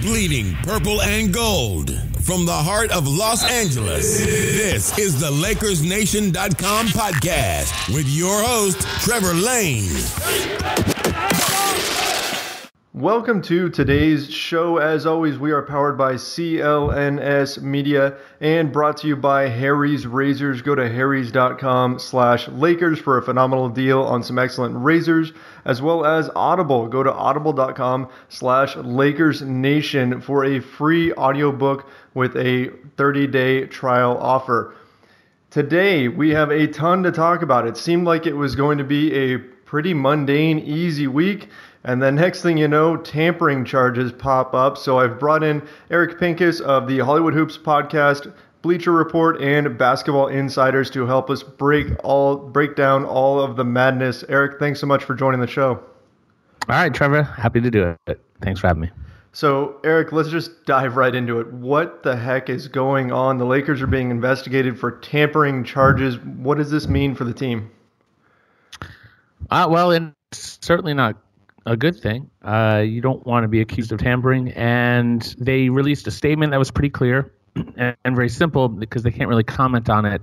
Bleeding purple and gold. From the heart of Los Angeles, this is the LakersNation.com podcast with your host, Trevor Lane. Welcome to today's show. As always, we are powered by CLNS Media and brought to you by Harry's Razors. Go to harrys.com/Lakers for a phenomenal deal on some excellent razors, as well as Audible. Go to audible.com/LakersNation for a free audiobook with a 30-day trial offer. Today, we have a ton to talk about. It seemed like it was going to be a pretty mundane, easy week. And then next thing you know, tampering charges pop up. So I've brought in Eric Pincus of the Hollywood Hoops podcast, Bleacher Report, and Basketball Insiders to help us break down all of the madness. Eric, thanks so much for joining the show. All right, Trevor, happy to do it. Thanks for having me. So, Eric, let's just dive right into it. What the heck is going on? The Lakers are being investigated for tampering charges. What does this mean for the team? Well, it's certainly not a good thing. You don't want to be accused of tampering, and they released a statement that was pretty clear and very simple because they can't really comment on it.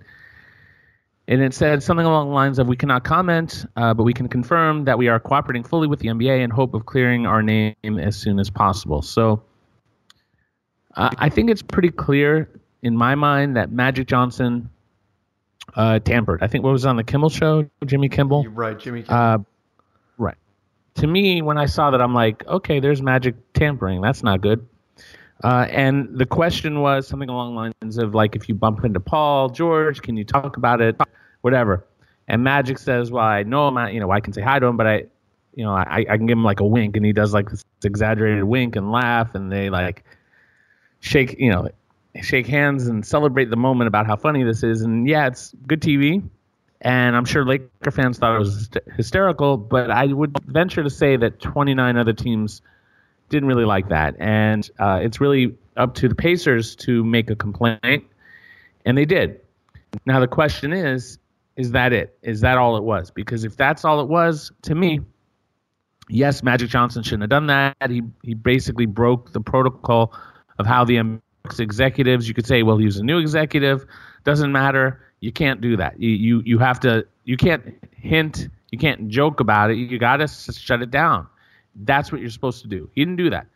And it said something along the lines of, we cannot comment, but we can confirm that we are cooperating fully with the NBA in hope of clearing our name as soon as possible. So I think it's pretty clear in my mind that Magic Johnson tampered. I think what was on the Kimmel show, Jimmy Kimmel? Right, Jimmy Kimmel. Right. To me, when I saw that, I'm like, okay, there's Magic tampering. That's not good. And the question was something along the lines of, like, if you bump into Paul George, can you talk about it? Whatever. And Magic says, well, I know him, I can say hi to him, but I can give him like a wink, and he does like this exaggerated wink and laugh, and they like shake hands and celebrate the moment about how funny this is. And yeah, it's good TV. And I'm sure Laker fans thought it was hysterical, but I would venture to say that 29 other teams didn't really like that. And it's really up to the Pacers to make a complaint, and they did. Now the question is that it? Is that all it was? Because if that's all it was, to me, yes, Magic Johnson shouldn't have done that. He basically broke the protocol of how the executives, you could say, well, he was a new executive, doesn't matter. You can't do that. You have to. You can't hint. You can't joke about it. You got to shut it down. That's what you're supposed to do. He didn't do that.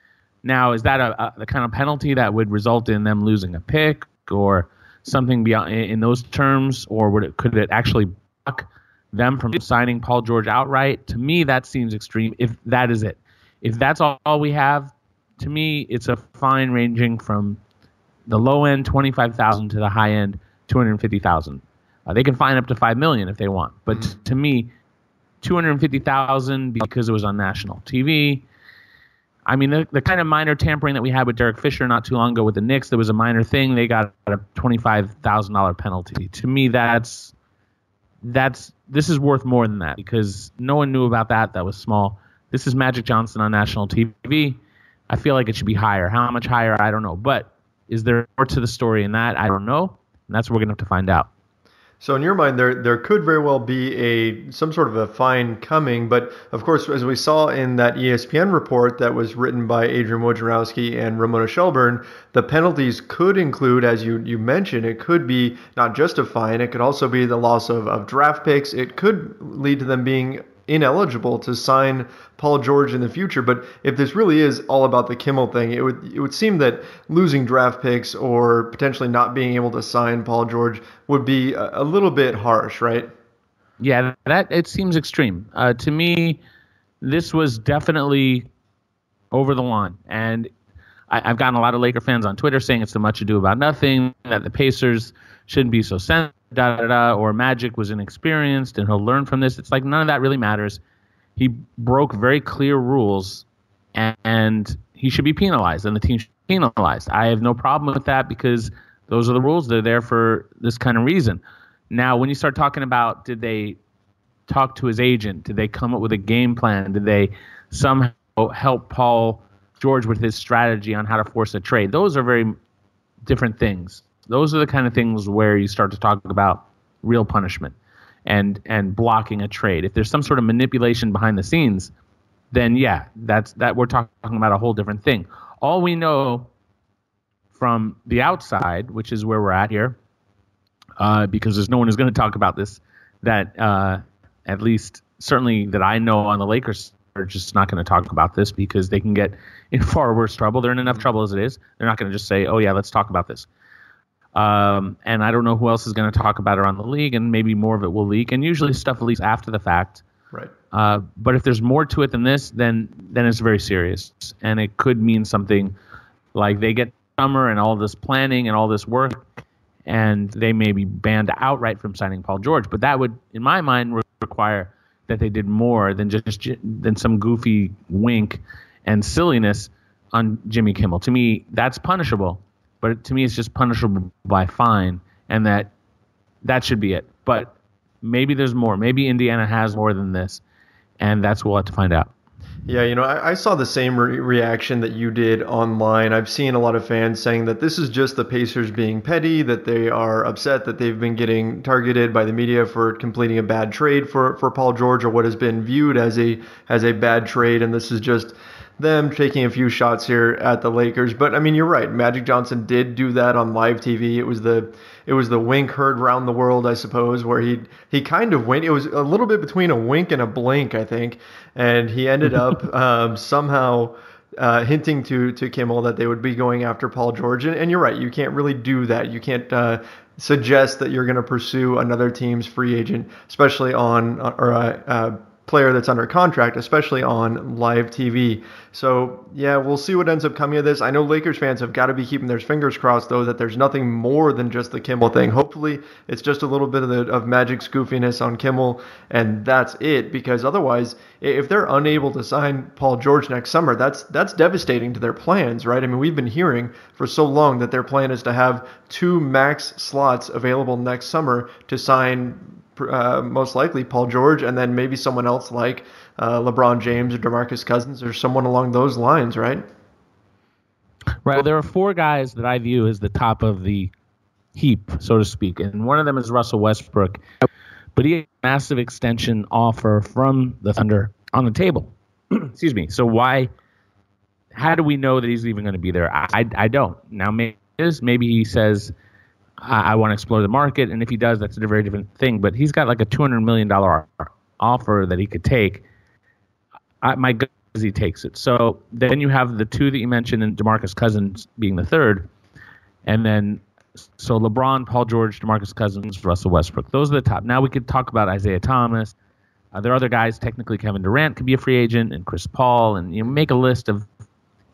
Now, is that the kind of penalty that would result in them losing a pick or something beyond in those terms, or could it actually block them from signing Paul George outright? To me, that seems extreme. If that is it, if that's all we have, to me, it's a fine ranging from the low end $25,000 to the high end $250,000. They can fine up to $5 million if they want, but to me, $250,000 because it was on national TV. I mean, the kind of minor tampering that we had with Derek Fisher not too long ago with the Knicks, there was a minor thing. They got a $25,000 penalty. To me, this is worth more than that because no one knew about that. That was small. This is Magic Johnson on national TV. I feel like it should be higher. How much higher? I don't know. But is there more to the story in that? I don't know. And that's what we're going to have to find out. So in your mind, there could very well be some sort of a fine coming, but of course, as we saw in that ESPN report that was written by Adrian Wojnarowski and Ramona Shelburne, the penalties could include, as you mentioned, it could be not just a fine, it could also be the loss of draft picks. It could lead to them being ineligible to sign Paul George in the future. But if this really is all about the Kimmel thing, it would seem that losing draft picks or potentially not being able to sign Paul George would be a little bit harsh, right? Yeah, that it seems extreme. To me, this was definitely over the line. And I've gotten a lot of Laker fans on Twitter saying it's so much ado about nothing, that the Pacers shouldn't be so sensitive, or Magic was inexperienced and he'll learn from this. It's like none of that really matters. He broke very clear rules, and he should be penalized, and the team should be penalized. I have no problem with that because those are the rules. They're there for this kind of reason. Now, when you start talking about did they talk to his agent, did they come up with a game plan, did they somehow help Paul George with his strategy on how to force a trade, those are very different things. Those are the kind of things where you start to talk about real punishment and blocking a trade. If there's some sort of manipulation behind the scenes, then yeah, that we're talking about a whole different thing. All we know from the outside, which is where we're at here, because there's no one who's going to talk about this, that at least certainly that I know on the Lakers are just not going to talk about this because they can get in far worse trouble. They're in enough trouble as it is. They're not going to just say, oh yeah, let's talk about this. And I don't know who else is going to talk about it around the league, and maybe more of it will leak. And usually stuff leaks after the fact. Right. But if there's more to it than this, then it's very serious, and it could mean something like they get summer and all this planning and all this work, and they may be banned outright from signing Paul George. But that would, in my mind, require that they did more than than some goofy wink and silliness on Jimmy Kimmel. To me, that's punishable, but to me, it's just punishable by fine, and that should be it. But maybe there's more. Maybe Indiana has more than this, and that's what we'll have to find out. Yeah, I saw the same reaction that you did online. I've seen a lot of fans saying that this is just the Pacers being petty, that they are upset that they've been getting targeted by the media for completing a bad trade for Paul George, or what has been viewed as a bad trade, and this is just them taking a few shots here at the Lakers. But I mean, you're right. Magic Johnson did do that on live TV. It was the wink heard around the world, I suppose, where he kind of winked. It was a little bit between a wink and a blink, I think, and he ended up somehow hinting to Kimmel that they would be going after Paul George. And you're right. You can't really do that. You can't suggest that you're going to pursue another team's free agent, especially on player that's under contract, especially on live TV. So yeah, we'll see what ends up coming of this. I know Lakers fans have got to be keeping their fingers crossed, though, that there's nothing more than just the Kimmel thing. Hopefully it's just a little bit of Magic's goofiness on Kimmel, and that's it, because otherwise, if they're unable to sign Paul George next summer, that's devastating to their plans, right? I mean, we've been hearing for so long that their plan is to have 2 max slots available next summer to sign most likely Paul George, and then maybe someone else like LeBron James or DeMarcus Cousins or someone along those lines, right? Right. Well, there are 4 guys that I view as the top of the heap, so to speak, and one of them is Russell Westbrook, but he had a massive extension offer from the Thunder on the table. Excuse me. So how do we know that he's even going to be there? I don't. Now, maybe he says, I want to explore the market, and if he does, that's a very different thing. But he's got like a $200 million offer that he could take. My gut is he takes it. So then you have the 2 that you mentioned, and DeMarcus Cousins being the third. And then, so LeBron, Paul George, DeMarcus Cousins, Russell Westbrook. Those are the top. Now we could talk about Isaiah Thomas. There are other guys. Technically, Kevin Durant could be a free agent, and Chris Paul. And you make a list of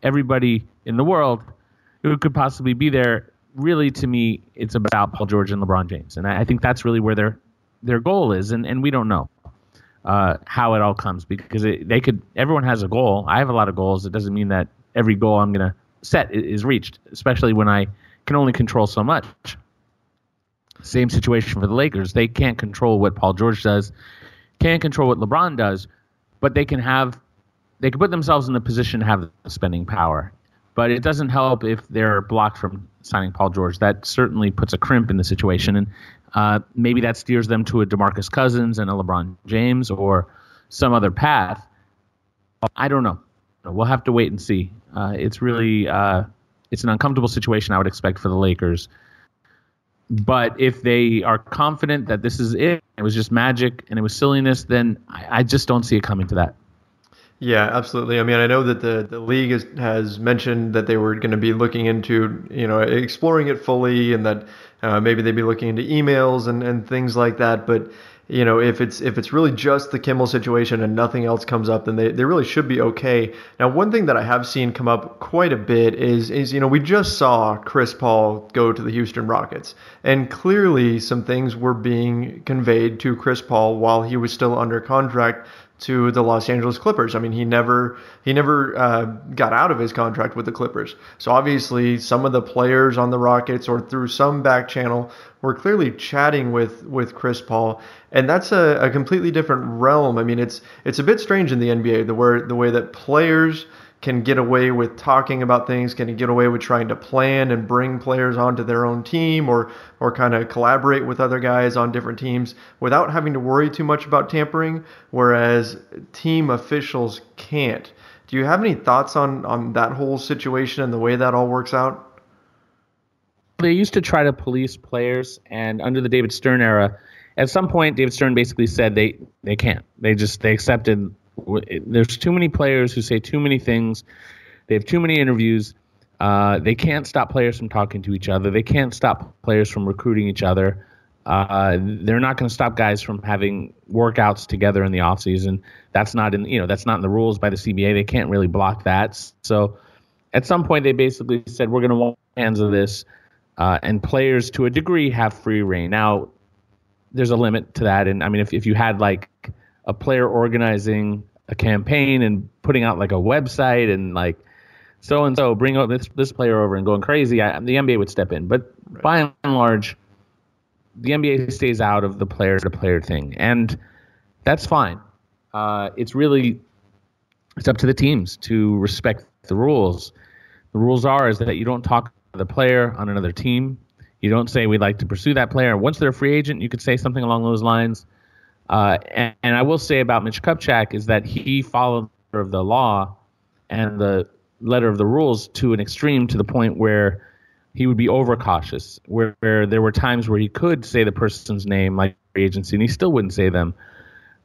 everybody in the world who could possibly be there. Really, to me, it's about Paul George and LeBron James, and I think that's really where their goal is, and we don't know how it all comes, because everyone has a goal. I have a lot of goals. It doesn't mean that every goal I'm going to set is reached, especially when I can only control so much. Same situation for the Lakers. They can't control what Paul George does, can't control what LeBron does, but they can put themselves in a position to have the spending power. But it doesn't help if they're blocked from signing Paul George. That certainly puts a crimp in the situation. And maybe that steers them to a DeMarcus Cousins and a LeBron James or some other path. I don't know. We'll have to wait and see. It's really it's an uncomfortable situation, I would expect, for the Lakers. But if they are confident that this is it was just magic and it was silliness, then I just don't see it coming to that. Yeah, absolutely. I mean, I know that the league has mentioned that they were going to be looking into, exploring it fully, and that maybe they'd be looking into emails and things like that. But, if it's really just the Kimmel situation and nothing else comes up, then they really should be okay. Now, one thing that I have seen come up quite a bit is we just saw Chris Paul go to the Houston Rockets, and clearly some things were being conveyed to Chris Paul while he was still under contract to the Los Angeles Clippers. I mean, he never got out of his contract with the Clippers. So obviously some of the players on the Rockets or through some back channel were clearly chatting with Chris Paul. And that's a completely different realm. I mean, it's a bit strange in the NBA, the way that players can get away with talking about things, can get away with trying to plan and bring players onto their own team or kind of collaborate with other guys on different teams without having to worry too much about tampering, whereas team officials can't. Do you have any thoughts on that whole situation and the way that all works out? They used to try to police players, and under the David Stern era, at some point, David Stern basically said they can't. They accepted there's too many players who say too many things. They have too many interviews. They can't stop players from talking to each other. They can't stop players from recruiting each other. They're not going to stop guys from having workouts together in the offseason. That's not in the rules by the CBA. They can't really block that. So at some point, they basically said we're going to wash hands of this, and players to a degree have free reign. Now, there's a limit to that, and I mean, if you had like a player organizing a campaign and putting out like a website and like so and so bring up this player over and going crazy, the NBA would step in. But by and large, the NBA stays out of the player-to-player thing, and that's fine. It's up to the teams to respect the rules. The rules is that you don't talk to the player on another team. You don't say we'd like to pursue that player. Once they're a free agent, you could say something along those lines. And I will say about Mitch Kupchak is that he followed the law and the letter of the rules to an extreme, to the point where he would be overcautious, where there were times where he could say the person's name, like free agency, and he still wouldn't say them.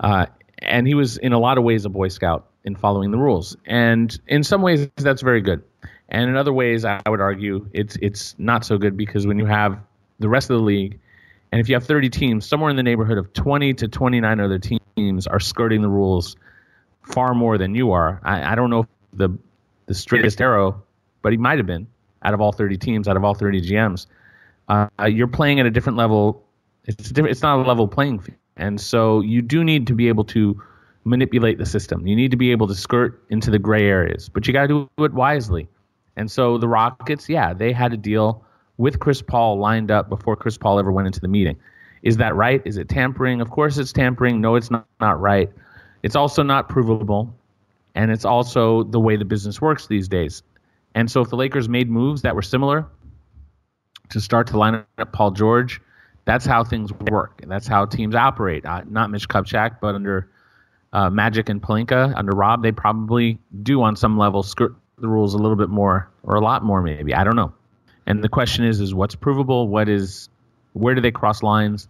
And he was in a lot of ways a Boy Scout in following the rules. And in some ways, that's very good. And in other ways, I would argue it's not so good, because when you have the rest of the league, and if you have 30 teams, somewhere in the neighborhood of 20 to 29 other teams are skirting the rules far more than you are. I don't know if the straightest arrow, but he might have been, out of all 30 teams, out of all 30 GMs. You're playing at a different level. It's not a level playing field. And so you do need to be able to manipulate the system. You need to be able to skirt into the gray areas, but you got to do it wisely. And so the Rockets, they had a deal with Chris Paul lined up before Chris Paul ever went into the meeting. Is that right? Is it tampering? Of course it's tampering. No, it's not right. It's also not provable, and it's also the way the business works these days. And so if the Lakers made moves that were similar to start to line up Paul George, that's how things work, and that's how teams operate. Not Mitch Kupchak, but under Magic and Pelinka, under Rob, they probably do on some level skirt the rules a little bit more, or a lot more maybe. I don't know. And the question is what's provable? Where do they cross lines?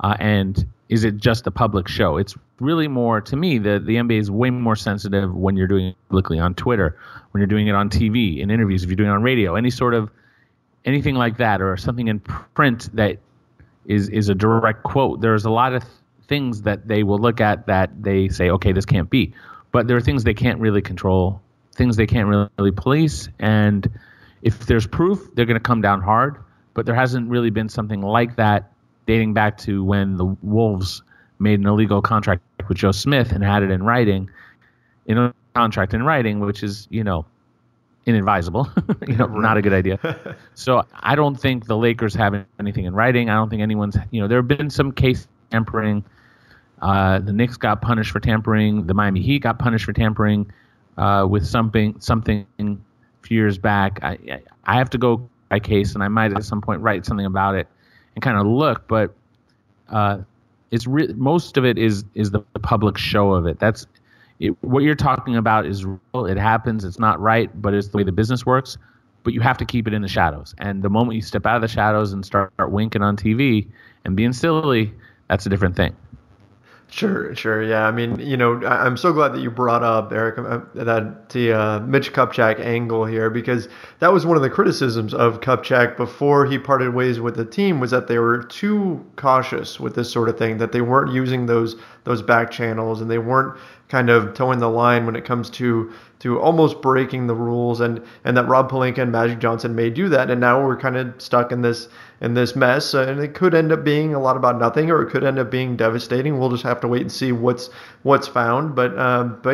And is it just a public show? It's really more, to me, the NBA is way more sensitive when you're doing it publicly on Twitter, when you're doing it on TV, in interviews, if you're doing it on radio, anything like that, or something in print that is a direct quote. There's a lot of things that they will look at that they say, okay, this can't be. But there are things they can't really control, things they can't really police, and if there's proof, they're going to come down hard. But there hasn't really been something like that dating back to when the Wolves made an illegal contract with Joe Smith and had it in writing, contract in writing, which is, inadvisable, not a good idea. So I don't think the Lakers have anything in writing. I don't think anyone's, there have been some case tampering. The Knicks got punished for tampering. The Miami Heat got punished for tampering with something a few years back. I have to go by case, and I might at some point write something about it and kind of look, but most of it is the public show of it. That's it. What you're talking about is real. It happens. It's not right, but it's the way the business works. But you have to keep it in the shadows. And the moment you step out of the shadows and start winking on TV and being silly, that's a different thing. Sure. Yeah. I mean, I'm so glad that you brought up, Eric, the Mitch Kupchak angle here, because that was one of the criticisms of Kupchak before he parted ways with the team, was that they were too cautious with this sort of thing, that they weren't using those back channels, and they weren't kind of towing the line when it comes to almost breaking the rules, and that Rob Pelinka and Magic Johnson may do that, and now we're kind of stuck in this mess, and it could end up being a lot about nothing, or it could end up being devastating. We'll just have to wait and see what's found. But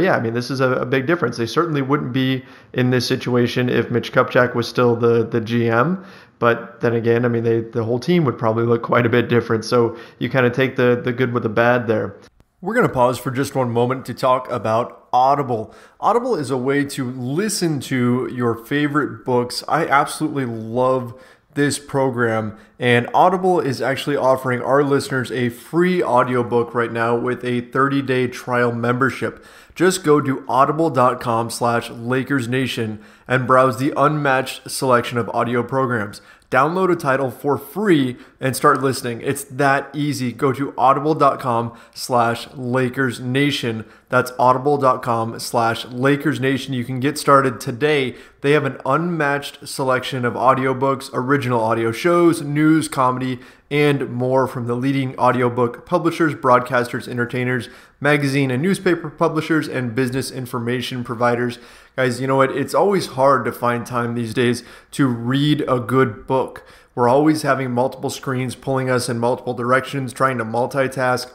yeah, I mean, this is a big difference. They certainly wouldn't be in this situation if Mitch Kupchak was still the GM. But then again, I mean, the whole team would probably look quite a bit different. So you kind of take the good with the bad there. We're going to pause for just one moment to talk about Audible. Audible is a way to listen to your favorite books. I absolutely love this program, and Audible is actually offering our listeners a free audiobook right now with a 30-day trial membership. Just go to audible.com/LakersNation and browse the unmatched selection of audio programs. Download a title for free and start listening. It's that easy. Go to audible.com/LakersNation. That's audible.com/LakersNation. You can get started today. They have an unmatched selection of audiobooks, original audio shows, news, comedy, and more from the leading audiobook publishers, broadcasters, entertainers, magazine and newspaper publishers, and business information providers. Guys, you know what? It's always hard to find time these days to read a good book. We're always having multiple screens pulling us in multiple directions, trying to multitask.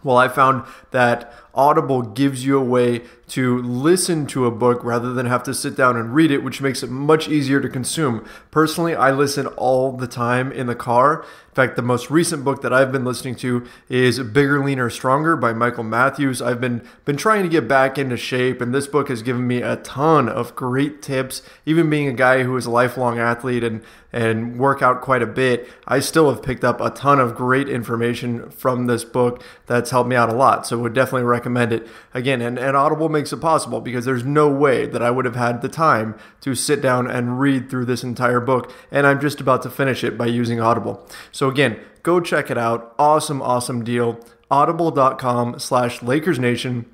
Well, I found that Audible gives you a way to listen to a book rather than have to sit down and read it, which makes it much easier to consume. Personally, I listen all the time in the car. In fact, the most recent book that I've been listening to is Bigger, Leaner, Stronger by Michael Matthews. I've been trying to get back into shape, and this book has given me a ton of great tips. Even being a guy who is a lifelong athlete and work out quite a bit, I still have picked up a ton of great information from this book that's helped me out a lot. So would definitely recommend it. Again, and Audible makes it possible because there's no way that I would have had the time to sit down and read through this entire book, and I'm just about to finish it by using Audible. So again, go check it out. Awesome deal. Audible.com/LakersNation.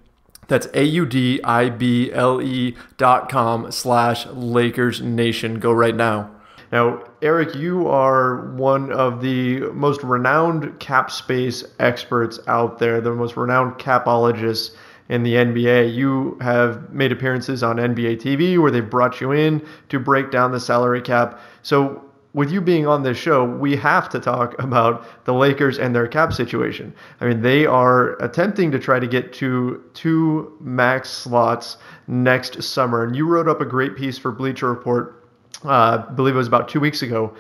That's AUDIBLE.com/LakersNation. Go right now. Now, Eric, you are one of the most renowned cap space experts out there, the most renowned capologists in the NBA. You have made appearances on NBA TV where they've brought you in to break down the salary cap. So with you being on this show, we have to talk about the Lakers and their cap situation. I mean, they are attempting to try to get to 2 max slots next summer. And you wrote up a great piece for Bleacher Report, I believe it was about 2 weeks ago,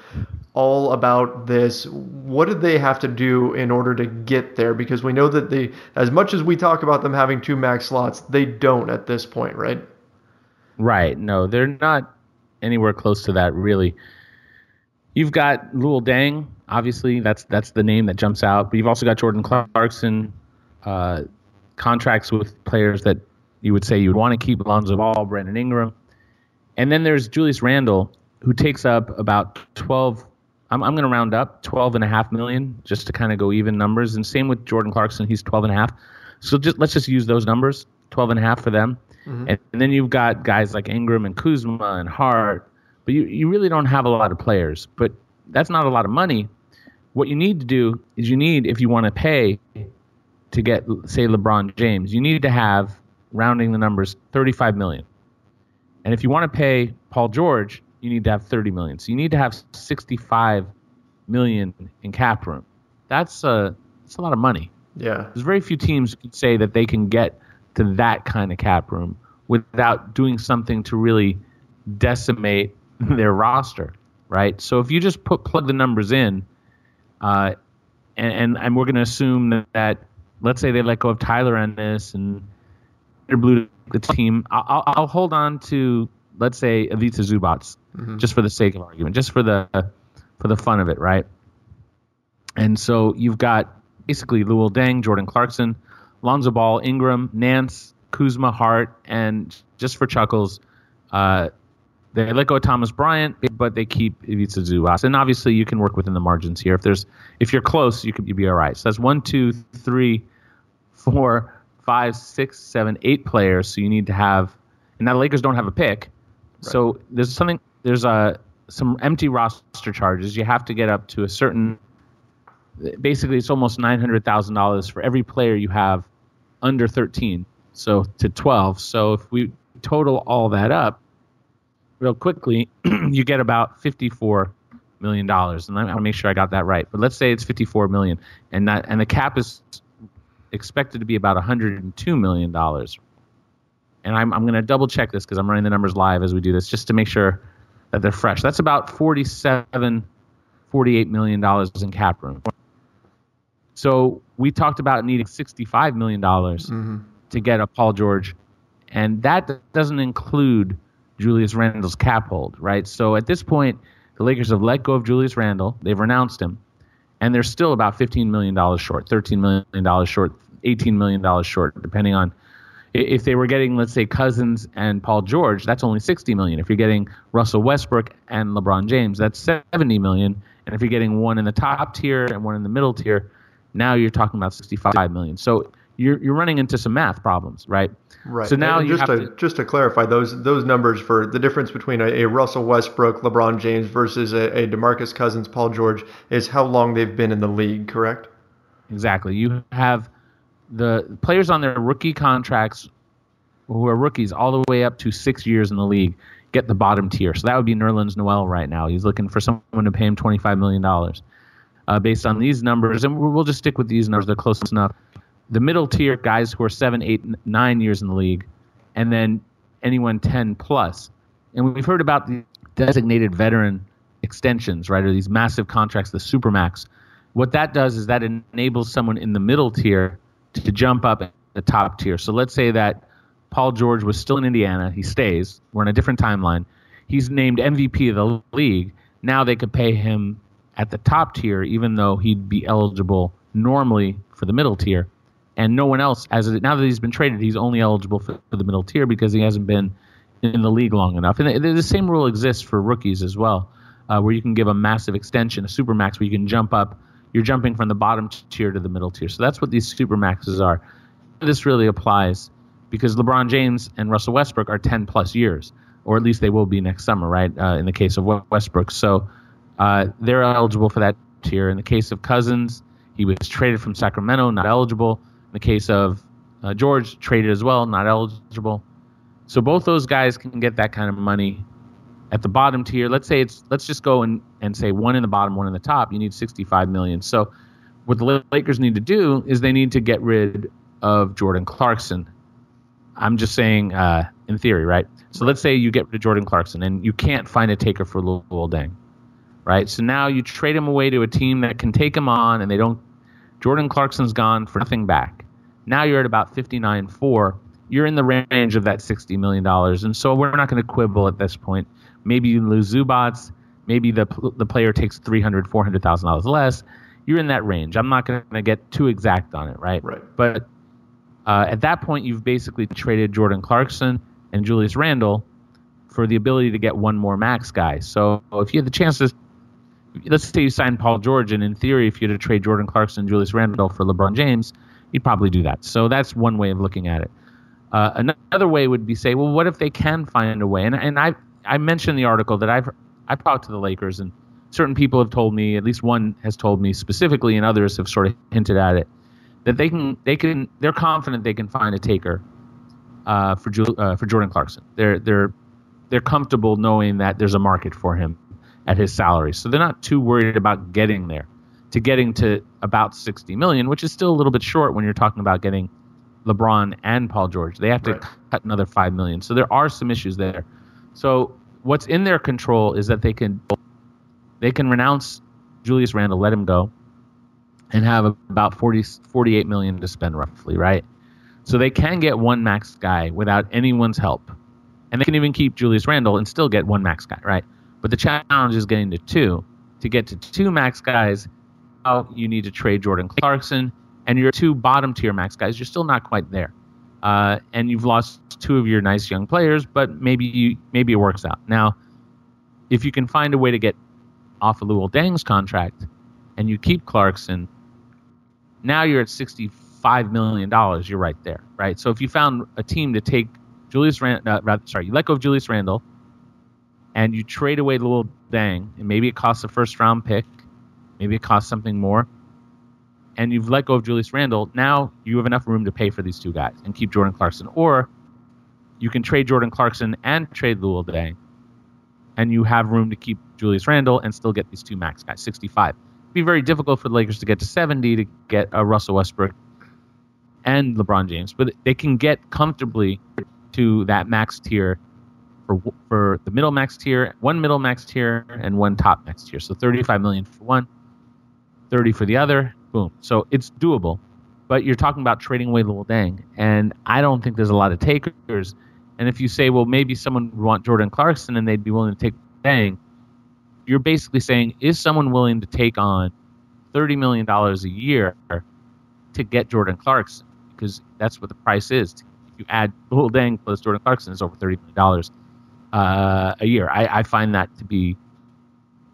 all about this. What did they have to do in order to get there? Because we know that as much as we talk about them having 2 max slots, they don't at this point, right? Right. No, they're not anywhere close to that, really. You've got Luol Deng, obviously, that's the name that jumps out. But you've also got Jordan Clarkson, contracts with players that you would say you would want to keep: Lonzo Ball, Brandon Ingram. And then there's Julius Randle, who takes up about 12. I'm going to round up $12.5 million just to kind of go even numbers. And same with Jordan Clarkson, he's 12.5. So let's just use those numbers, 12.5 for them. Mm-hmm. And then you've got guys like Ingram and Kuzma and Hart. But you really don't have a lot of players. But that's not a lot of money. What you need to do is if you want to pay to get, say, LeBron James, you need to have, rounding the numbers, $35 million. And if you want to pay Paul George, you need to have $30 million. So you need to have $65 million in cap room. That's a lot of money. Yeah. There's very few teams who can say that they can get to that kind of cap room without doing something to really decimate their roster, right? So if you just plug the numbers in, and we're going to assume that, let's say they let go of Tyler Ennis and they're blue the team, I'll hold on to, let's say, Ivica Zubac, just for the sake of argument, just for the fun of it, right? And so you've got basically Luol Deng, Jordan Clarkson, Lonzo Ball, Ingram, Nance, Kuzma, Hart, and just for chuckles, they let go of Thomas Bryant, but they keep Ivica Zubac. And obviously, you can work within the margins here. If you're close, you'd be all right. So that's 1, 2, 3, 4, 5, 6, 7, 8 players. So you need to have, and now the Lakers don't have a pick. Right. So there's some empty roster charges. You have to get up to a certain. Basically, it's almost $900,000 for every player you have under 13. So to 12. So if we total all that up real quickly, you get about $54 million. And I want to make sure I got that right. But let's say it's $54 million, and the cap is expected to be about $102 million. And I'm going to double check this because I'm running the numbers live as we do this, just to make sure that they're fresh. That's about $48 million in cap room. So we talked about needing $65 million to get a Paul George, and that doesn't include Julius Randle's cap hold, right? So at this point, the Lakers have let go of Julius Randle. They've renounced him, and they're still about $15 million short, $13 million short, $18 million short, depending on if they were getting, let's say, Cousins and Paul George, that's only $60 million. If you're getting Russell Westbrook and LeBron James, that's $70 million. And if you're getting one in the top tier and one in the middle tier, now you're talking about $65 million. So you're running into some math problems, right? Right. So now just to clarify, those numbers for the difference between a Russell Westbrook, LeBron James versus a DeMarcus Cousins, Paul George is how long they've been in the league, correct? Exactly. You have the players on their rookie contracts who are rookies all the way up to 6 years in the league get the bottom tier. So that would be Nerlens Noel right now. He's looking for someone to pay him $25 million based on these numbers. And we'll just stick with these numbers. They're close enough. The middle tier guys who are 7, 8, 9 years in the league, and then anyone 10 plus. And we've heard about the designated veteran extensions, right, or these massive contracts, the Supermax. What that does is that enables someone in the middle tier to jump up at the top tier. So let's say that Paul George was still in Indiana. He stays. We're in a different timeline. He's named MVP of the league. Now they could pay him at the top tier, even though he'd be eligible normally for the middle tier. And no one else, now that he's been traded, he's only eligible for the middle tier because he hasn't been in the league long enough. And the same rule exists for rookies as well, where you can give a massive extension, a Supermax, where you can jump up. You're jumping from the bottom tier to the middle tier. So that's what these Supermaxes are. This really applies because LeBron James and Russell Westbrook are 10 plus years, or at least they will be next summer, right? In the case of Westbrook. So they're eligible for that tier. In the case of Cousins, he was traded from Sacramento, not eligible. In the case of George, traded as well, not eligible. So both those guys can get that kind of money at the bottom tier. Let's just go and say one in the bottom, one in the top. You need $65 million. So what the Lakers need to do is they need to get rid of Jordan Clarkson. I'm just saying in theory, right? So let's say you get rid of Jordan Clarkson and you can't find a taker for Luol Deng, right? So now you trade him away to a team that can take him on, and they don't. Jordan Clarkson's gone for nothing back. Now you're at about 59.4. You're in the range of that $60 million, and so we're not going to quibble at this point. Maybe you lose Zubats. Maybe the player takes $300,000, $400,000 less. You're in that range. I'm not going to get too exact on it, right? Right. But at that point, you've basically traded Jordan Clarkson and Julius Randle for the ability to get one more max guy. So if you had the chance to, let's say you signed Paul George, and in theory, if you had to trade Jordan Clarkson and Julius Randle for LeBron James, you'd probably do that. So that's one way of looking at it. Another way would be say, well, what if they can find a way? And I mentioned in the article that I've talked to the Lakers, and certain people have told me, at least one has told me specifically, and others have sort of hinted at it, that they're confident they can find a taker for Jordan Clarkson. They're comfortable knowing that there's a market for him at his salary, so they're not too worried about getting there, getting to about $60 million, which is still a little bit short when you're talking about getting LeBron and Paul George. They have to cut another $5 million, so there are some issues there. So what's in their control is that they can renounce Julius Randle, let him go, and have about $48 million to spend roughly, right? So they can get one max guy without anyone's help. And they can even keep Julius Randle and still get one max guy, right? But the challenge is getting to two. To get to two max guys, you need to trade Jordan Clarkson, and your two bottom tier max guys, you're still not quite there. And you've lost two of your nice young players, but maybe it works out. Now, if you can find a way to get off of Luol Deng's contract and you keep Clarkson, now you're at $65 million. You're right there, right? So if you found a team to take you let go of Julius Randle and you trade away Luol Deng, and maybe it costs a first-round pick, maybe it costs something more, and you've let go of Julius Randle, now you have enough room to pay for these two guys and keep Jordan Clarkson. Or you can trade Jordan Clarkson and trade Luol Deng, and you have room to keep Julius Randle and still get these two max guys, 65. It'd be very difficult for the Lakers to get to 70 to get a Russell Westbrook and LeBron James, but they can get comfortably to that max tier for the middle max tier, one middle max tier, and one top max tier. So $35 million for one, 30 for the other, Boom. So it's doable. But you're talking about trading away Luol Deng, and I don't think there's a lot of takers. And if you say, well, maybe someone would want Jordan Clarkson and they'd be willing to take Deng, you're basically saying, is someone willing to take on $30 million a year to get Jordan Clarkson? Because that's what the price is. If you add Luol Deng plus Jordan Clarkson, it's over $30 million a year. I find that to be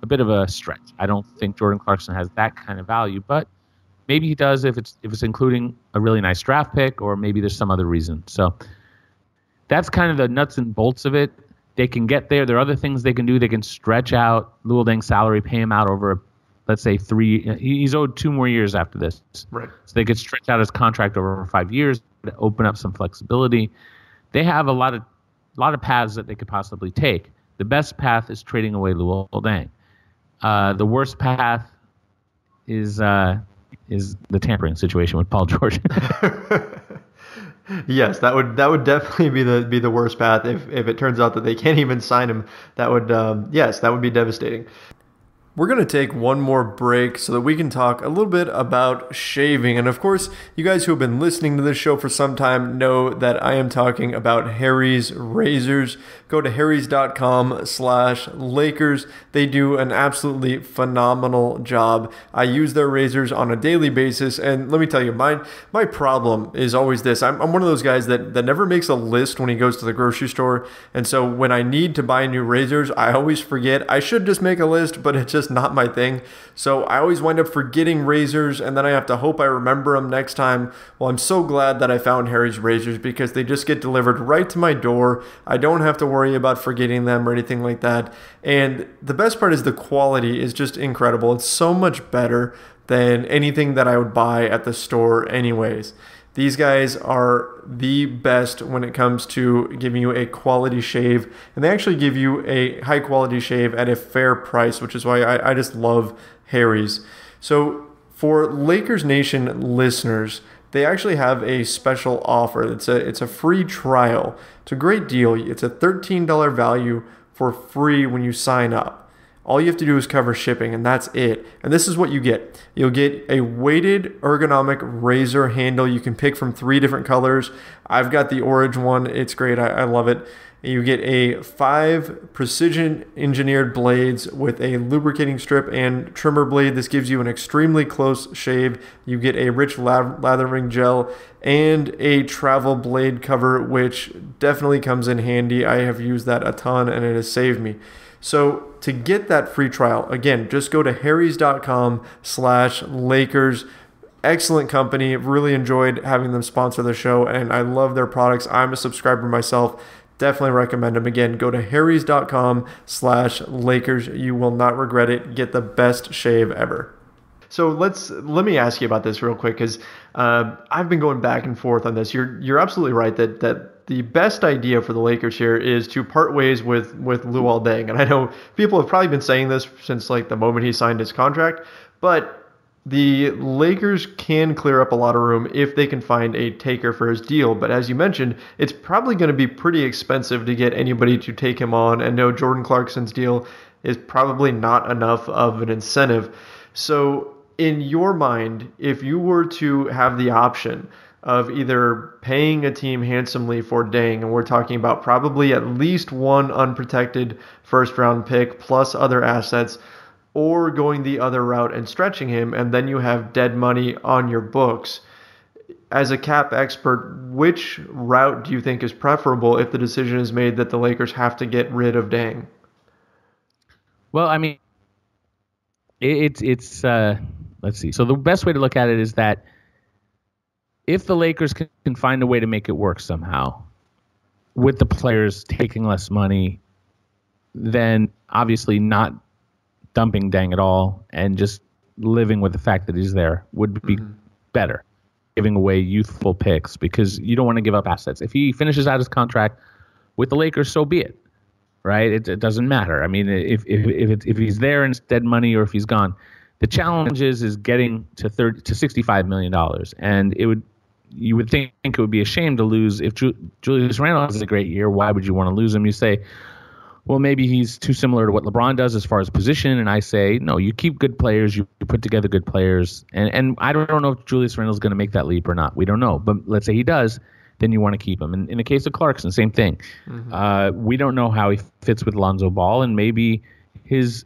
a bit of a stretch. I don't think Jordan Clarkson has that kind of value, but maybe he does if it's including a really nice draft pick, or maybe there's some other reason. So that's kind of the nuts and bolts of it. They can get there. There are other things they can do. They can stretch out Luol Deng's salary, pay him out over, let's say, 3. He's owed 2 more years after this. Right. So they could stretch out his contract over 5 years to open up some flexibility. They have a lot of paths that they could possibly take. The best path is trading away Luol Deng. The worst path is the tampering situation with Paul George. Yes, that would definitely be the worst path if it turns out that they can't even sign him. That would that would be devastating. We're going to take one more break so that we can talk a little bit about shaving. And of course, you guys who have been listening to this show for some time know that I am talking about Harry's razors. Go to harrys.com/Lakers. They do an absolutely phenomenal job. I use their razors on a daily basis. And let me tell you, my problem is always this. I'm one of those guys that never makes a list when he goes to the grocery store. And so when I need to buy new razors, I always forget. I should just make a list, but it's just not my thing. So I always wind up forgetting razors, and then I have to hope I remember them next time. Well, I'm so glad that I found Harry's razors because they just get delivered right to my door. I don't have to worry about forgetting them or anything like that. And the best part is the quality is just incredible. It's so much better than anything that I would buy at the store anyways. These guys are the best when it comes to giving you a quality shave, and they actually give you a high quality shave at a fair price, which is why I just love Harry's. So for Lakers Nation listeners, they actually have a special offer. It's a free trial. It's a great deal. It's a $13 value for free when you sign up. All you have to do is cover shipping, and that's it. And this is what you get. You'll get a weighted ergonomic razor handle. You can pick from 3 different colors. I've got the orange one. It's great. I love it. You get a 5 precision engineered blades with a lubricating strip and trimmer blade. This gives you an extremely close shave. You get a rich lathering gel and a travel blade cover, which definitely comes in handy. I have used that a ton, and it has saved me. So to get that free trial, again, just go to harrys.com/Lakers. Excellent company. Really enjoyed having them sponsor the show, and I love their products. I'm a subscriber myself. Definitely recommend them. Again, go to harrys.com/Lakers. You will not regret it. Get the best shave ever. So let me ask you about this real quick, because I've been going back and forth on this. You're absolutely right that the best idea for the Lakers here is to part ways with Luol Deng. And I know people have probably been saying this since like the moment he signed his contract, but the Lakers can clear up a lot of room if they can find a taker for his deal. But as you mentioned, it's probably going to be pretty expensive to get anybody to take him on. And no, Jordan Clarkson's deal is probably not enough of an incentive. So in your mind, if you were to have the option of either paying a team handsomely for Deng, and we're talking about probably at least one unprotected first-round pick plus other assets, or going the other route and stretching him, and then you have dead money on your books. As a cap expert, which route do you think is preferable if the decision is made that the Lakers have to get rid of Deng? Well, I mean, it's let's see. So the best way to look at it is that if the Lakers can find a way to make it work somehow with the players taking less money, then obviously not dumping Deng at all and just living with the fact that he's there would be better, giving away youthful picks, because you don't want to give up assets. If he finishes out his contract with the Lakers, so be it, right? It doesn't matter. I mean, if he's there and it's dead money, or if he's gone. The challenge is getting to $65 million, and you would think it would be a shame to lose. If Julius Randle has a great year, why would you want to lose him? You say, well, maybe he's too similar to what LeBron does as far as position. And I say, no, you keep good players, you put together good players. And I don't know if Julius Randle is going to make that leap or not. We don't know. But let's say he does, then you want to keep him. And in the case of Clarkson, same thing. We don't know how he fits with Lonzo Ball, and maybe his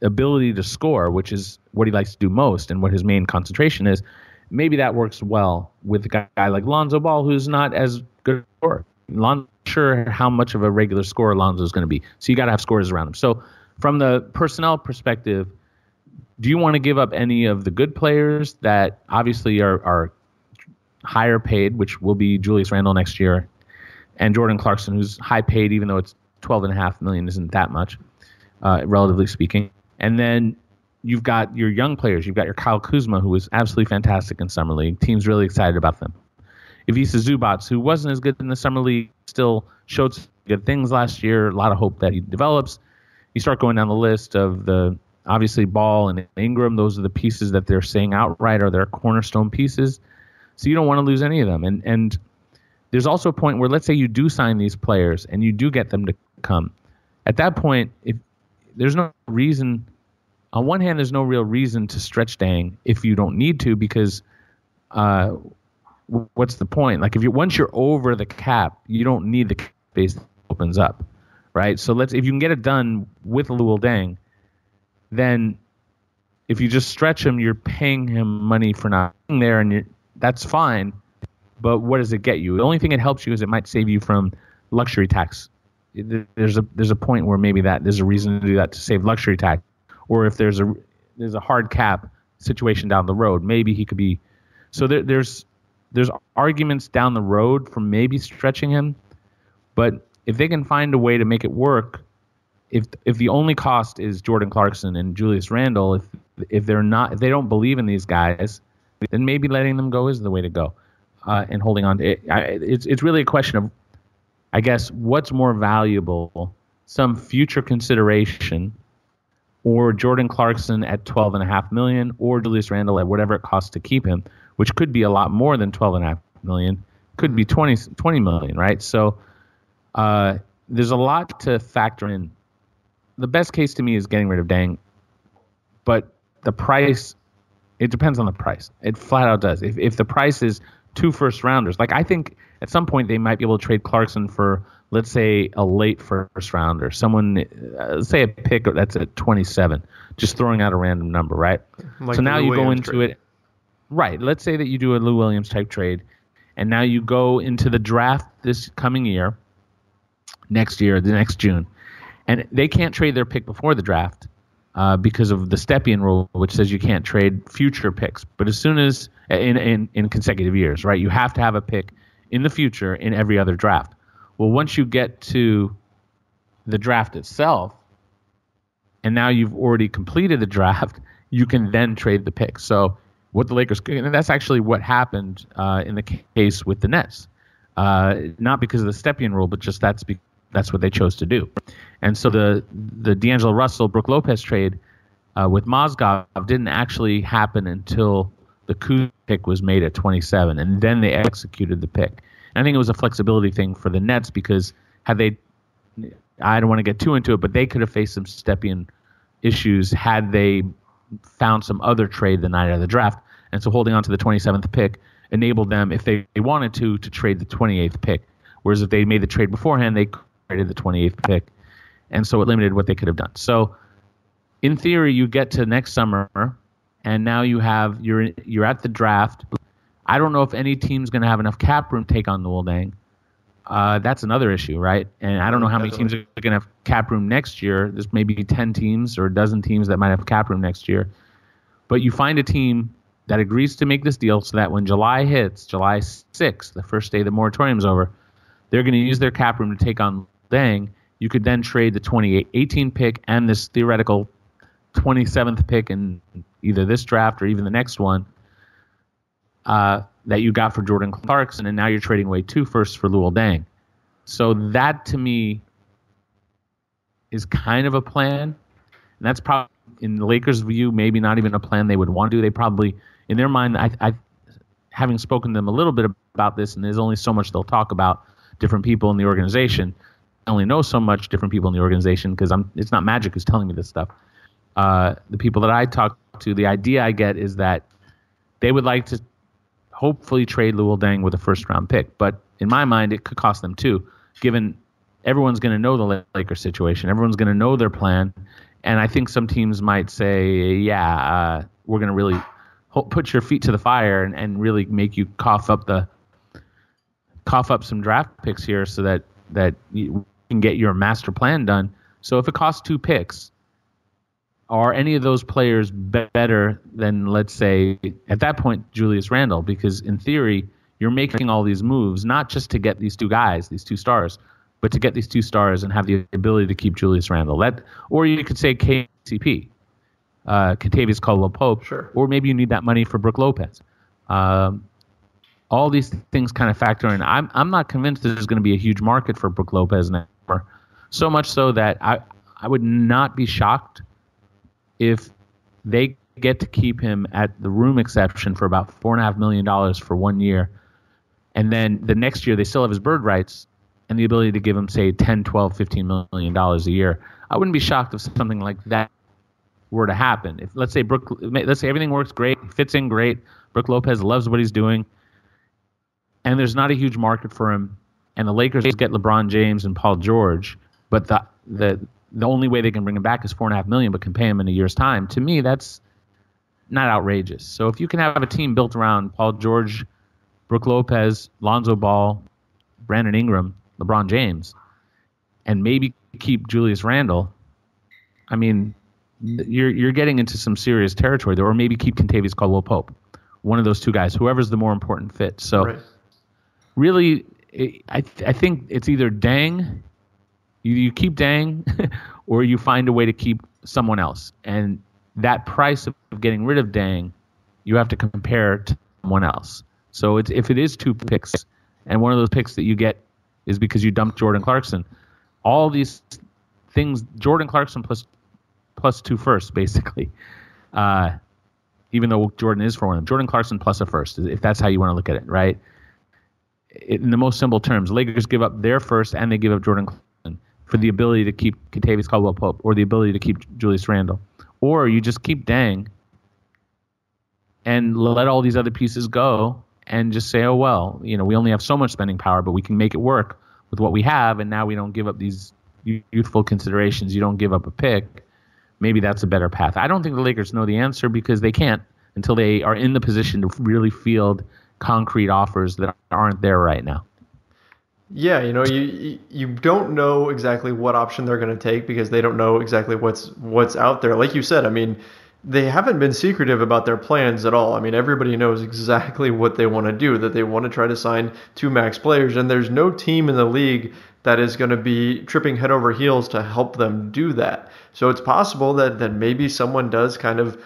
ability to score, which is what he likes to do most and what his main concentration is, maybe that works well with a guy like Lonzo Ball, who's not as good a scorer. Lonzo, sure how much of a regular scorer Lonzo is going to be. So you got to have scorers around him. So from the personnel perspective, do you want to give up any of the good players that obviously are higher paid, which will be Julius Randle next year, and Jordan Clarkson, who's high paid, even though it's $12.5 million isn't that much, relatively speaking. And then you've got your young players. You've got your Kyle Kuzma, who was absolutely fantastic in Summer League. Team's really excited about them. Ivica Zubac, who wasn't as good in the Summer League, still showed some good things last year. A lot of hope that he develops. You start going down the list of the, obviously, Ball and Ingram. Those are the pieces that they're saying outright are their cornerstone pieces. So you don't want to lose any of them. And there's also a point where, let's say you do sign these players and you do get them to come. At that point, if there's no reason, on one hand, there's no real reason to stretch Dang if you don't need to, because what's the point? Like, once you're over the cap, you don't need the cap space that opens up, right? So if you can get it done with Luol Deng, then if you just stretch him, you're paying him money for not being there, and that's fine. But what does it get you? The only thing it helps you is it might save you from luxury tax. There's a point where maybe there's a reason to do that, to save luxury tax, or if there's a hard cap situation down the road, maybe he could be. So there's arguments down the road for maybe stretching him, but if they can find a way to make it work, if the only cost is Jordan Clarkson and Julius Randle, if they don't believe in these guys, then maybe letting them go is the way to go, and holding on to it. It's really a question of, I guess, what's more valuable, some future consideration, or Jordan Clarkson at $12.5 million, or Julius Randle at whatever it costs to keep him, which could be a lot more than $12.5 million, could be $20 million, right? So there's a lot to factor in. The best case to me is getting rid of Dang, but the price, it depends on the price. It flat out does. If the price is 2 first-rounders, like I think at some point they might be able to trade Clarkson for, let's say, a late first-rounder, someone, say a pick that's at 27, just throwing out a random number, right? Like so now you go into trade. it. Right. Let's say that you do a Lou Williams type trade, and now you go into the draft this coming year, the next June, and they can't trade their pick before the draft because of the Stepien rule, which says you can't trade future picks. But as soon as in consecutive years, right, you have to have a pick in the future in every other draft. Well, once you get to the draft itself, and now you've already completed the draft, you can then trade the pick. So what the Lakers, and that's actually what happened in the case with the Nets, not because of the Stepien rule, but just that's what they chose to do. And so the D'Angelo Russell, Brook Lopez trade with Mozgov didn't actually happen until the Kuz pick was made at 27, and then they executed the pick. And I think it was a flexibility thing for the Nets, because had they, I don't want to get too into it, but they could have faced some Stepien issues had they found some other trade the night of the draft. And so holding on to the 27th pick enabled them, if they wanted to trade the 28th pick. Whereas if they made the trade beforehand, they traded the 28th pick. And so it limited what they could have done. So in theory, you get to next summer, and now you're at the draft. I don't know if any team's going to have enough cap room to take on Luol Deng. That's another issue, right? And I don't know how many teams are going to have cap room next year. There's maybe 10 teams or a dozen teams that might have cap room next year. But you find a team that agrees to make this deal so that when July hits, July 6th, the first day the moratorium's over, they're going to use their cap room to take on Deng. You could then trade the 2018 pick and this theoretical 27th pick in either this draft or even the next one that you got for Jordan Clarkson, and now you're trading away 2 firsts for Luol Deng. So that, to me, is kind of a plan. And that's probably, in the Lakers' view, maybe not even a plan they would want to do. They probably, in their mind, I having spoken to them a little bit about this, and there's only so much they'll talk about different people in the organization, only know so much, different people in the organization, because it's not Magic who's telling me this stuff. The people that I talk to, the idea I get is that they would like to hopefully trade Luol Deng with a first-round pick. But in my mind, it could cost them too, given everyone's going to know the Lakers situation. Everyone's going to know their plan. And I think some teams might say, we're going to really put your feet to the fire and really make you cough up some draft picks here so that you can get your master plan done. So if it costs 2 picks, are any of those players better than, let's say, at that point, Julius Randle? Because in theory, you're making all these moves, not just to get these 2 guys, these 2 stars, but to get these 2 stars and have the ability to keep Julius Randle. Or you could say KCP, Kentavious Caldwell-Pope, sure. Or maybe you need that money for Brook Lopez. All these things kind of factor in. I'm not convinced that there's going to be a huge market for Brook Lopez anymore. So much so that I would not be shocked if they get to keep him at the room exception for about $4.5 million for 1 year, and then the next year they still have his bird rights and the ability to give him, say, $10, $12, $15 million a year. I wouldn't be shocked if something like that were to happen. If let's say everything works great, fits in great, Brook Lopez loves what he's doing, and there's not a huge market for him, and the Lakers get LeBron James and Paul George, but the only way they can bring him back is $4.5 million, but can pay him in a year's time. To me, that's not outrageous. So if you can have a team built around Paul George, Brook Lopez, Lonzo Ball, Brandon Ingram, LeBron James, and maybe keep Julius Randle, I mean, you're getting into some serious territory there. Or maybe keep Kentavious Caldwell-Pope, one of those 2 guys, whoever's the more important fit. So really, I think it's either Deng. You keep Deng, or you find a way to keep someone else. And that price of getting rid of Deng, you have to compare to someone else. So if it is 2 picks, and one of those picks that you get is because you dumped Jordan Clarkson, all these things, Jordan Clarkson plus 2 firsts, basically. Even though Jordan is for one of them. Jordan Clarkson plus a first, if that's how you want to look at it, right? In the most simple terms, Lakers give up their first and they give up Jordan Clarkson for the ability to keep Kentavious Caldwell-Pope or the ability to keep Julius Randle. Or you just keep Deng and let all these other pieces go and just say, oh, well, we only have so much spending power, but we can make it work with what we have, and now we don't give up these youthful considerations. You don't give up a pick. Maybe that's a better path. I don't think the Lakers know the answer because they can't until they are in the position to really field concrete offers that aren't there right now. Yeah, you don't know exactly what option they're going to take because they don't know exactly what's out there. Like you said, I mean, they haven't been secretive about their plans at all. I mean, everybody knows exactly what they want to do, that they want to try to sign 2 max players, and there's no team in the league that is going to be tripping head over heels to help them do that. So it's possible that maybe someone does kind of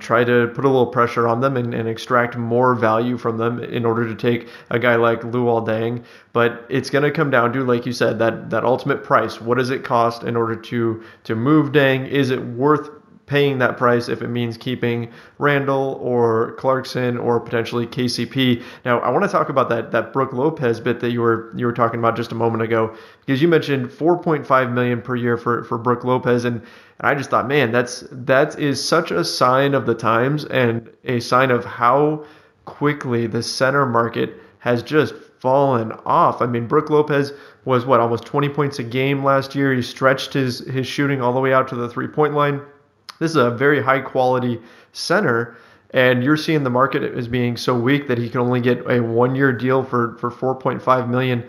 try to put a little pressure on them and extract more value from them in order to take a guy like Luol Deng. But it's going to come down to, like you said, that ultimate price. What does it cost in order to move Deng? Is it worth paying that price if it means keeping Randle or Clarkson or potentially KCP? Now, I want to talk about that Brook Lopez bit that you were talking about just a moment ago, because you mentioned $4.5 million per year for Brook Lopez, and I just thought, man, that is such a sign of the times and a sign of how quickly the center market has just fallen off. I mean, Brook Lopez was almost 20 points a game last year. He stretched his shooting all the way out to the 3-point line. This is a very high quality center, and you're seeing the market as being so weak that he can only get a 1-year deal for $4.5 million.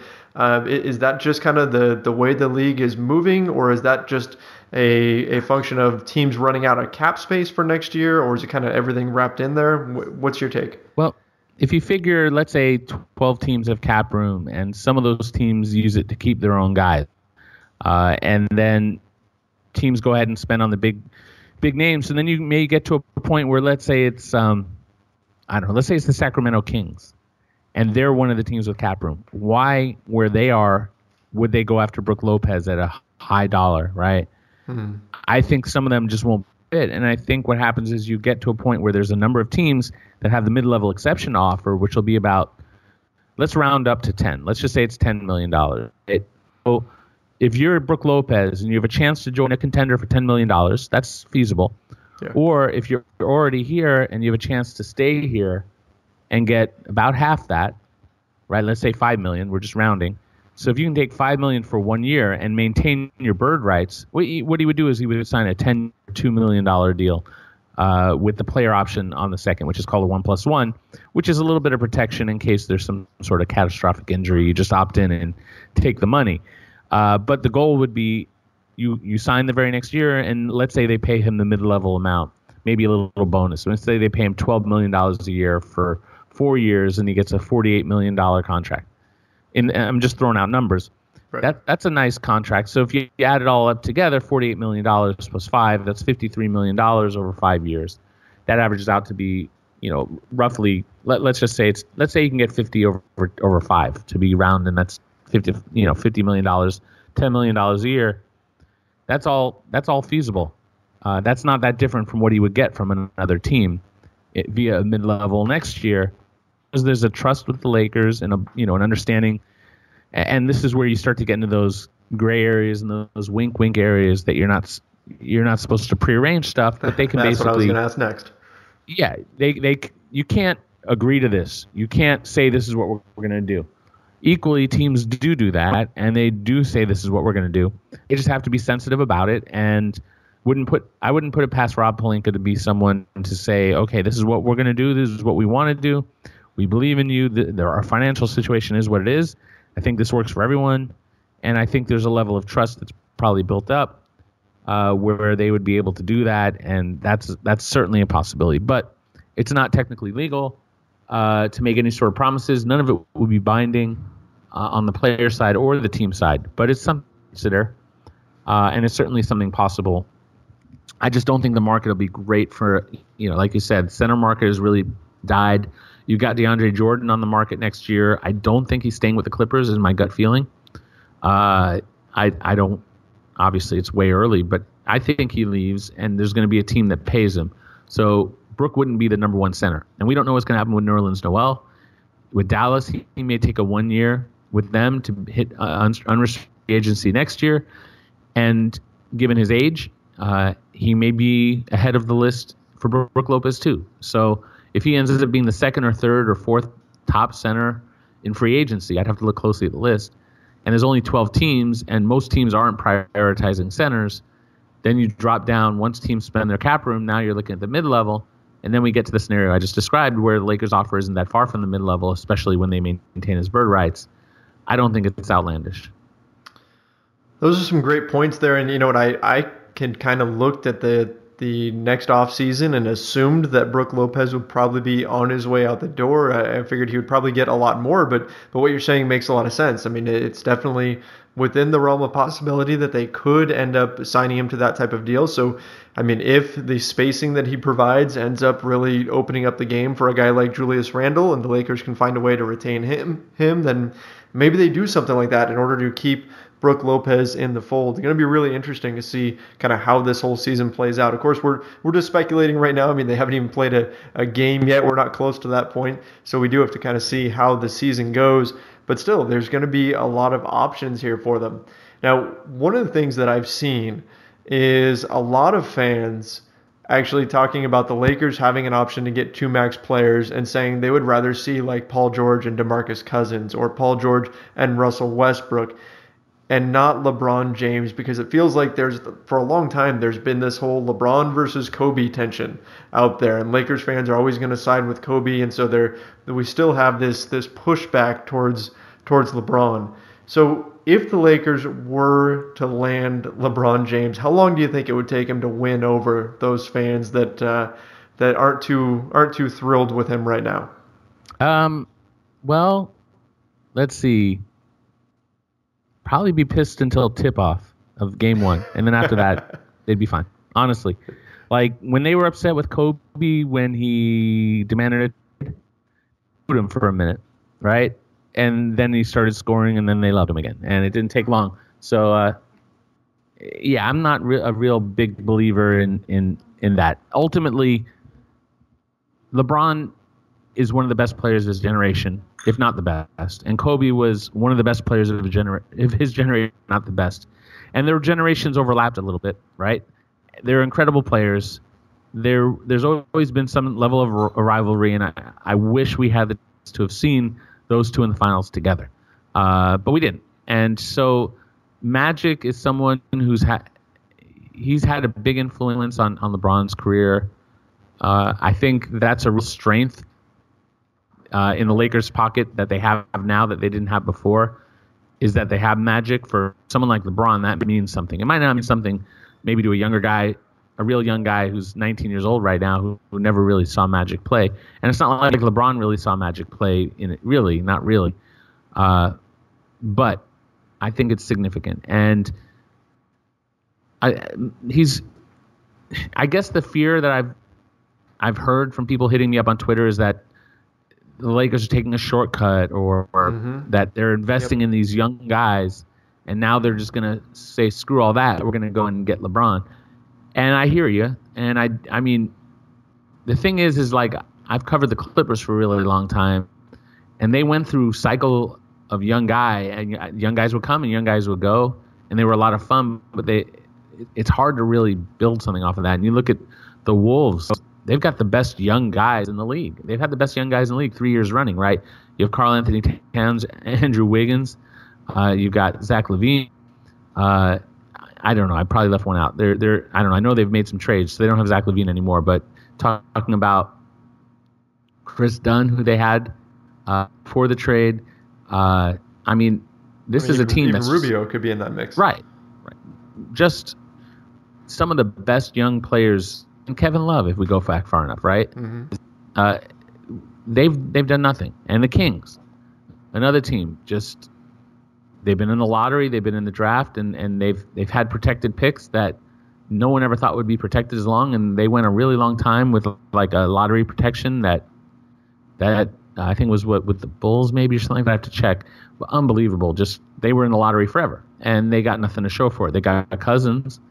Is that just kind of the way the league is moving, or is that just a function of teams running out of cap space for next year, or is it kind of everything wrapped in there? What's your take? Well, if you figure, let's say 12 teams have cap room, and some of those teams use it to keep their own guys, and then teams go ahead and spend on the big names, and then you may get to a point where, let's say it's let's say it's the Sacramento Kings, and they're one of the teams with cap room. Why, where they are, would they go after Brook Lopez at a high dollar, right? I think some of them just won't fit, and I think what happens is you get to a point where there's a number of teams that have the mid-level exception offer, which will be about, let's round up to 10. Let's just say it's $10 million. if you're Brook Lopez and you have a chance to join a contender for $10 million, that's feasible. Yeah. Or if you're already here and you have a chance to stay here and get about half that, right? Let's say $5 million. We're just rounding. So if you can take $5 million for 1 year and maintain your bird rights, what he would do is he would sign a $2 million deal with the player option on the second, which is called a 1+1, which is a little bit of protection in case there's some sort of catastrophic injury. You just opt in and take the money. But the goal would be you sign the very next year, and let's say they pay him the mid-level amount, maybe a little bonus. So let's say they pay him $12 million a year for 4 years, and he gets a $48 million contract. And I'm just throwing out numbers. Right. That's a nice contract. So if you add it all up together, $48 million plus 5, that's $53 million over 5 years. That averages out to be, roughly. Let's just say let's say you can get 50 over 5 to be round, and that's $50 million, $10 million a year. That's all feasible. That's not that different from what he would get from another team via a mid-level next year, because there's a trust with the Lakers and an understanding. And this is where you start to get into those gray areas and those wink areas that you're not supposed to prearrange stuff, but they can That's basically. What I was going to ask next. Yeah, you can't agree to this. You can't say this is what we're going to do. Equally, teams do that, and they do say this is what we're going to do. They just have to be sensitive about it, and I wouldn't put it past Rob Pelinka to be someone to say, okay, this is what we're going to do. This is what we want to do. We believe in you. Our financial situation is what it is. I think this works for everyone, and I think there's a level of trust that's probably built up where they would be able to do that, and that's certainly a possibility. But it's not technically legal to make any sort of promises. None of it would be binding on the player side or the team side, but it's something to consider, and it's certainly something possible. I just don't think the market will be great for, like you said, center market has really died. You've got DeAndre Jordan on the market next year. I don't think he's staying with the Clippers, is my gut feeling. I don't. Obviously, it's way early, but I think he leaves, and there's going to be a team that pays him. So Brook wouldn't be the number one center, and we don't know what's going to happen with Nerlens Noel. With Dallas, he may take a 1 year with them to hit unrestricted agency next year, and given his age, he may be ahead of the list for Brook Lopez too. So if he ends up being the second or third or fourth top center in free agency, I'd have to look closely at the list. And there's only 12 teams, and most teams aren't prioritizing centers. Then you drop down. Once teams spend their cap room, now you're looking at the mid-level. And then we get to the scenario I just described where the Lakers' offer isn't that far from the mid-level, especially when they maintain his bird rights. I don't think it's outlandish. Those are some great points there. And you know what, I can kind of looked at the next offseason and assumed that Brook Lopez would probably be on his way out the door. I figured he would probably get a lot more, but what you're saying makes a lot of sense. I mean, it's definitely within the realm of possibility that they could end up signing him to that type of deal. So, I mean, if the spacing that he provides ends up really opening up the game for a guy like Julius Randle and the Lakers can find a way to retain him, then maybe they do something like that in order to keep Brook Lopez in the fold. It's going to be really interesting to see kind of how this whole season plays out. Of course, we're just speculating right now. I mean, they haven't even played a game yet. We're not close to that point. So we do have to kind of see how the season goes. But still, there's going to be a lot of options here for them. Now, one of the things that I've seen is a lot of fans actually talking about the Lakers having an option to get two max players and saying they would rather see like Paul George and DeMarcus Cousins or Paul George and Russell Westbrook, and not LeBron James, because it feels like for a long time there's been this whole LeBron versus Kobe tension out there, and Lakers fans are always going to side with Kobe, and so we still have this pushback towards LeBron. So if the Lakers were to land LeBron James, how long do you think it would take him to win over those fans that aren't too thrilled with him right now? Well, let's see. Probably be pissed until tip-off of game one. And then after that, they'd be fine. Honestly. Like, when they were upset with Kobe when he demanded it, put him for a minute, right? And then he started scoring, and then they loved him again. And it didn't take long. So, yeah, I'm not a real big believer in that. Ultimately, LeBron is one of the best players of his generation, if not the best. And Kobe was one of the best players of his generation, not the best. And their generations overlapped a little bit, right? They're incredible players. There's always been some level of a rivalry, and I wish we had the chance to have seen those two in the finals together. But we didn't. And so Magic is someone who's he's had a big influence on LeBron's career. I think that's a real strength in the Lakers' pocket that they have now that they didn't have before, is that they have Magic. For someone like LeBron, that means something. It might not mean something maybe to a younger guy, a real young guy who's 19 years old right now who never really saw Magic play. And it's not like LeBron really saw Magic play in it, really, not really. But I think it's significant. And I guess the fear that I've heard from people hitting me up on Twitter is that the Lakers are taking a shortcut or that they're investing in these young guys, and now they're just going to say, screw all that, we're going to go and get LeBron. And I hear you. And I mean, the thing is like, I've covered the Clippers for a really long time, and they went through cycle of young guys would come and young guys would go, and they were a lot of fun, but it's hard to really build something off of that. And you look at the Wolves, they've got the best young guys in the league. They've had the best young guys in the league 3 years running, right? You have Karl Anthony Towns, Andrew Wiggins. You've got Zach LaVine. I don't know. I probably left one out. I don't know. I know they've made some trades, so they don't have Zach LaVine anymore. But talking about Chris Dunn, who they had for the trade, I mean, this is a team even Rubio could be in that mix, right? Just some of the best young players, and Kevin Love, if we go back far enough, right? They've done nothing. And the Kings, another team, just they've been in the lottery, they've been in the draft, and they've had protected picks that no one ever thought would be protected as long, and they went a really long time with like a lottery protection that I think was with the Bulls maybe or something. But I have to check. But unbelievable. Just they were in the lottery forever, and they got nothing to show for it. They got Cousins,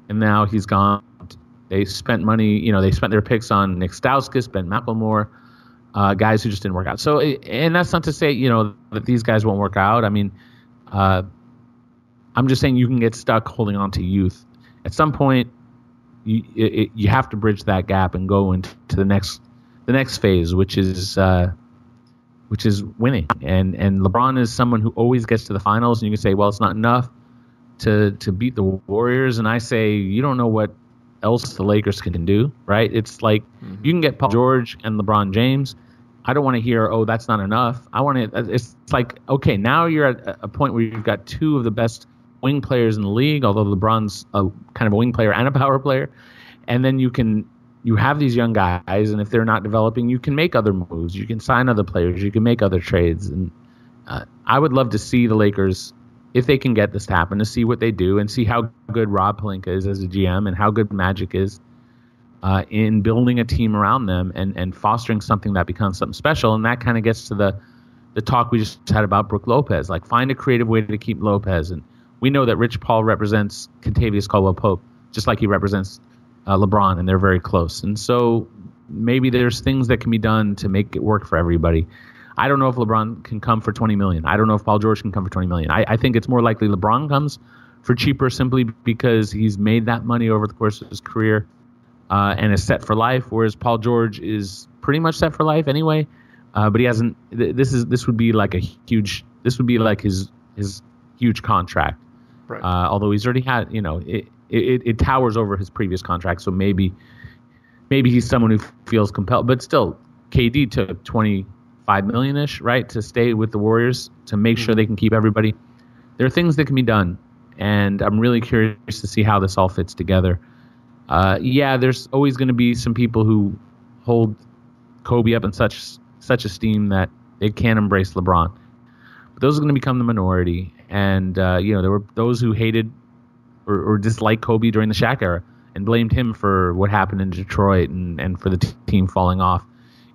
and now he's gone. They spent money. They spent their picks on Nick Stauskas, Ben McLemore, guys who just didn't work out. So, and that's not to say that these guys won't work out. I mean, I'm just saying you can get stuck holding on to youth. At some point, you have to bridge that gap and go into the next phase, which is winning. And LeBron is someone who always gets to the finals, and you can say, well, it's not enough to beat the Warriors. And I say, you don't know what else the Lakers can do, right? It's like you can get Paul George and LeBron James. I don't want to hear, oh, that's not enough. It's like, okay, now you're at a point where you've got two of the best wing players in the league, although LeBron's kind of a wing player and a power player. And then you have these young guys, and if they're not developing, you can make other moves. You can sign other players. You can make other trades. And I would love to see the Lakers, if they can get this to happen, to see what they do and see how good Rob Pelinka is as a GM and how good Magic is in building a team around them and fostering something that becomes something special. And that kind of gets to the talk we just had about Brook Lopez. Like, find a creative way to keep Lopez. And we know that Rich Paul represents Kentavious Caldwell-Pope, just like he represents LeBron, and they're very close. And so maybe there's things that can be done to make it work for everybody. I don't know if LeBron can come for $20 million. I don't know if Paul George can come for $20 million. I think it's more likely LeBron comes for cheaper simply because he's made that money over the course of his career and is set for life, whereas Paul George is pretty much set for life anyway. But he hasn't. This would be like his huge contract. Right. Although he's already had, it towers over his previous contract. So maybe he's someone who feels compelled. But still, KD took $25 million-ish, right, to stay with the Warriors to make sure they can keep everybody. There are things that can be done, and I'm really curious to see how this all fits together. There's always going to be some people who hold Kobe up in such esteem that they can't embrace LeBron. But those are going to become the minority. And, there were those who hated or disliked Kobe during the Shaq era and blamed him for what happened in Detroit and for the team falling off,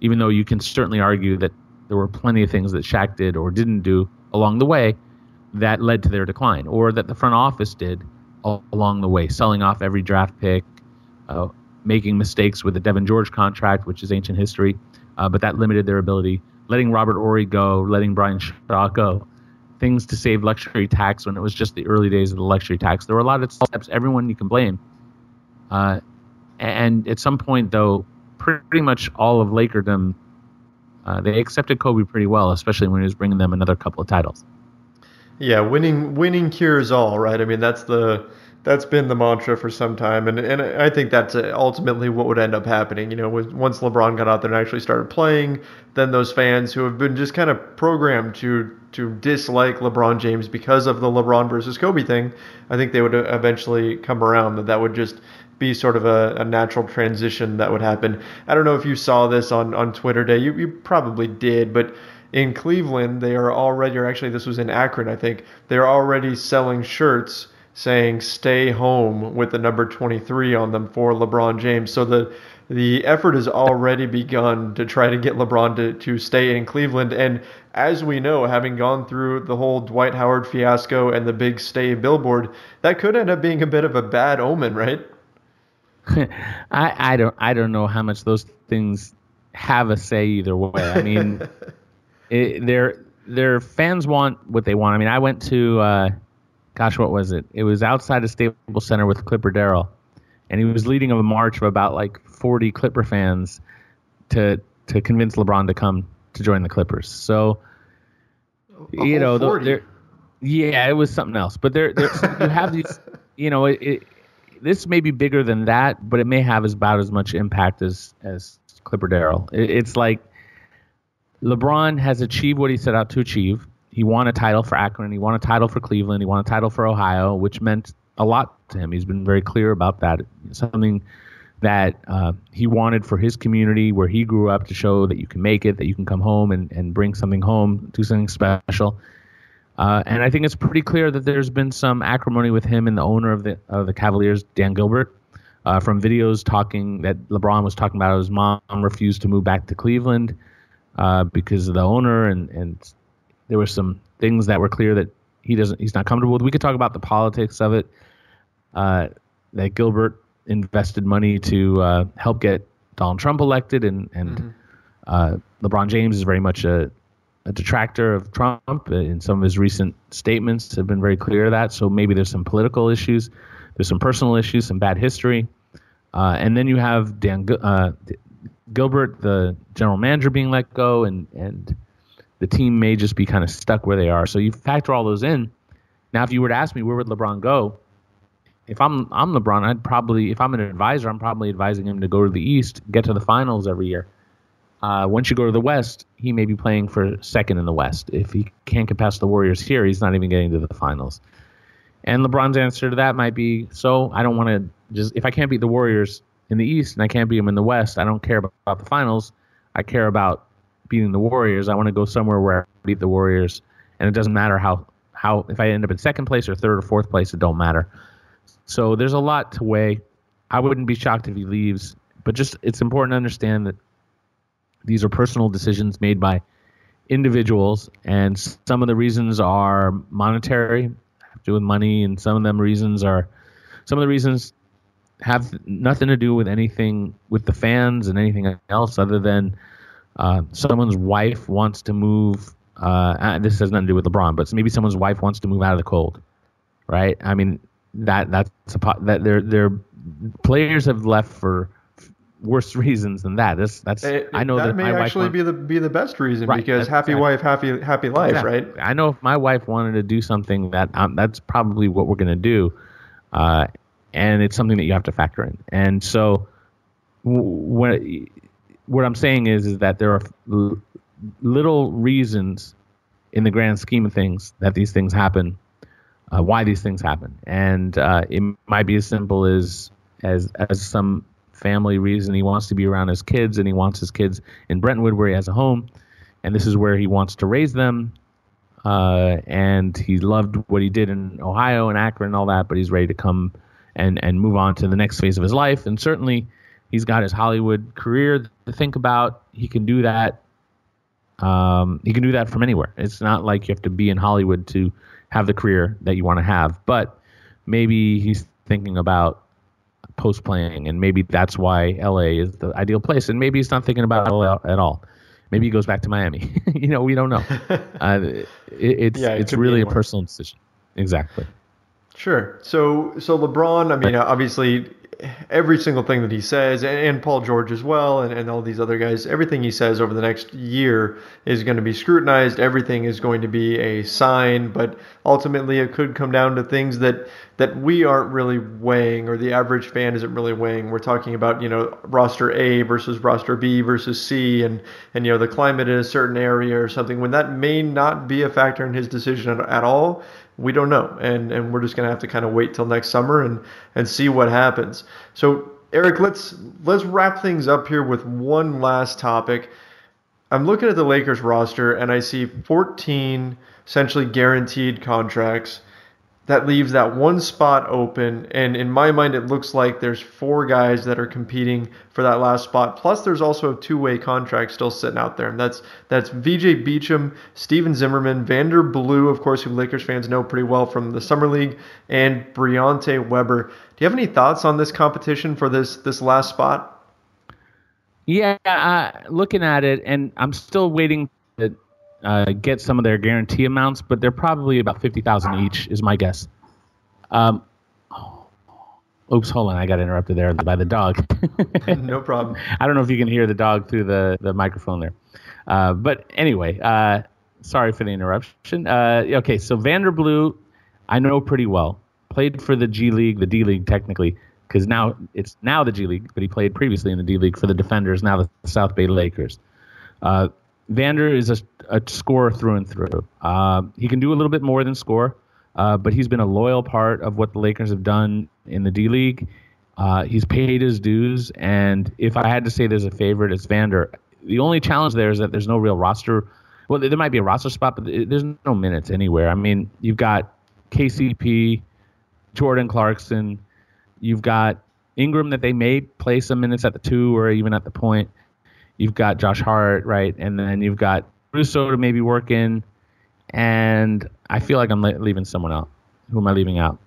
even though you can certainly argue that there were plenty of things that Shaq did or didn't do along the way that led to their decline, or that the front office did along the way, selling off every draft pick, making mistakes with the Devin George contract, which is ancient history. but that limited their ability. Letting Robert Horry go, letting Brian Shaw go, things to save luxury tax when it was just the early days of the luxury tax. There were a lot of steps, everyone you can blame. And at some point, though, pretty much all of Lakerdom, they accepted Kobe pretty well, especially when he was bringing them another couple of titles. Yeah, winning cures all, right? I mean, that's been the mantra for some time, and I think that's ultimately what would end up happening. Once LeBron got out there and actually started playing, then those fans who have been just kind of programmed to dislike LeBron James because of the LeBron versus Kobe thing, I think they would eventually come around. That would just be sort of a natural transition that would happen. I don't know if you saw this on Twitter Day. You probably did, but in Cleveland, they are already, or actually this was in Akron, I think, they're already selling shirts saying "Stay Home" with the number 23 on them for LeBron James. So the effort has already begun to try to get LeBron to stay in Cleveland. And as we know, having gone through the whole Dwight Howard fiasco and the big stay billboard, that could end up being a bit of a bad omen, right? I don't know how much those things have a say either way. I mean, their fans want what they want. I mean, I went to what was it? It was outside of Staples Center with Clipper Darrell, and he was leading a march of about like 40 Clipper fans to convince LeBron to come to join the Clippers. So, you know, it was something else. But you have these, you know, this may be bigger than that, but it may have about as much impact as Clipper Darrell. It's like LeBron has achieved what he set out to achieve. He won a title for Akron. He won a title for Cleveland. He won a title for Ohio, which meant a lot to him. He's been very clear about that. Something that he wanted for his community where he grew up, to show that you can make it, that you can come home and bring something home, do something special. And I think it's pretty clear that there's been some acrimony with him and the owner of the Cavaliers, Dan Gilbert, from videos talking that LeBron was talking about his mom refused to move back to Cleveland because of the owner, and there were some things that were clear that he's not comfortable with. We could talk about the politics of it, that Gilbert invested money to help get Donald Trump elected, and LeBron James is very much a detractor of Trump. In some of his recent statements have been very clear of that. So maybe there's some political issues, there's some personal issues, some bad history. And then you have Gilbert, the general manager, being let go, and the team may just be kind of stuck where they are. So you factor all those in. Now, if you were to ask me, where would LeBron go? If I'm LeBron, I'd probably, if I'm an advisor, I'm probably advising him to go to the East, get to the finals every year. Once you go to the West, he may be playing for second in the West. If he can't get past the Warriors here, he's not even getting to the finals. And LeBron's answer to that might be, so I don't want to if I can't beat the Warriors in the East and I can't beat them in the West, I don't care about the finals. I care about beating the Warriors. I want to go somewhere where I beat the Warriors. And it doesn't matter how if I end up in second place or third or fourth place, it don't matter. So there's a lot to weigh. I wouldn't be shocked if he leaves, but just it's important to understand that these are personal decisions made by individuals, and some of the reasons are monetary, have to do with money, and some of the reasons have nothing to do with anything with the fans and anything else other than someone's wife wants to move. This has nothing to do with LeBron, but maybe someone's wife wants to move out of the cold, right? I mean, that their players have left for worse reasons than that. I know that may my actually wife be the best reason, right, because happy wife, happy life, exactly. Right? I know if my wife wanted to do something that's probably what we're going to do, and it's something that you have to factor in. And so what I'm saying is that there are little reasons in the grand scheme of things that these things happen, why these things happen, and it might be as simple as some family reason. He wants to be around his kids, and he wants his kids in Brentwood where he has a home, and this is where he wants to raise them, and he loved what he did in Ohio and Akron and all that, but he's ready to come and move on to the next phase of his life. And certainly he's got his Hollywood career to think about. He can do that. He can do that from anywhere. It's not like you have to be in Hollywood to have the career that you want to have, but maybe he's thinking about post playing, and maybe that's why LA is the ideal place. And maybe he's not thinking about LA at all. Maybe he goes back to Miami. We don't know. It's really a personal decision. Exactly. Sure. So LeBron, I mean, obviously, every single thing that he says, and Paul George as well, and all these other guys, everything he says over the next year is going to be scrutinized. Everything is going to be a sign, but ultimately it could come down to things that we aren't really weighing, or the average fan isn't really weighing. We're talking about, roster A versus roster B versus C, and the climate in a certain area or something, when that may not be a factor in his decision at all. We don't know, and we're just going to have to kind of wait till next summer and see what happens. So, Eric, let's wrap things up here with one last topic. I'm looking at the Lakers roster, and I see 14 essentially guaranteed contracts. That leaves that one spot open, and in my mind, it looks like there's 4 guys that are competing for that last spot. Plus, there's also a 2-way contract still sitting out there, and that's VJ Beacham, Steven Zimmerman, Vander Blue, of course, who Lakers fans know pretty well from the Summer League, and Briante Weber. Do you have any thoughts on this competition for this last spot? Yeah, looking at it, and I'm still waiting to get some of their guarantee amounts, but they're probably about $50,000 each, is my guess. Oops, hold on, I got interrupted there by the dog. No problem. I don't know if you can hear the dog through the microphone there. But anyway, sorry for the interruption. Okay, so Vander Blue, I know pretty well. Played for the G League, the D League technically, because now it's the G League, but he played previously in the D League for the Defenders, now the South Bay Lakers. Vander is a scorer through and through. He can do a little bit more than score, but he's been a loyal part of what the Lakers have done in the D League. He's paid his dues, and if I had to say there's a favorite, it's Vander. The only challenge there is that there's no real roster. Well, there might be a roster spot, but there's no minutes anywhere. I mean, you've got KCP, Jordan Clarkson. You've got Ingram that they may play some minutes at the 2 or even at the point. You've got Josh Hart, right? And then you've got Russo to maybe work in. And I feel like I'm leaving someone out. Who am I leaving out?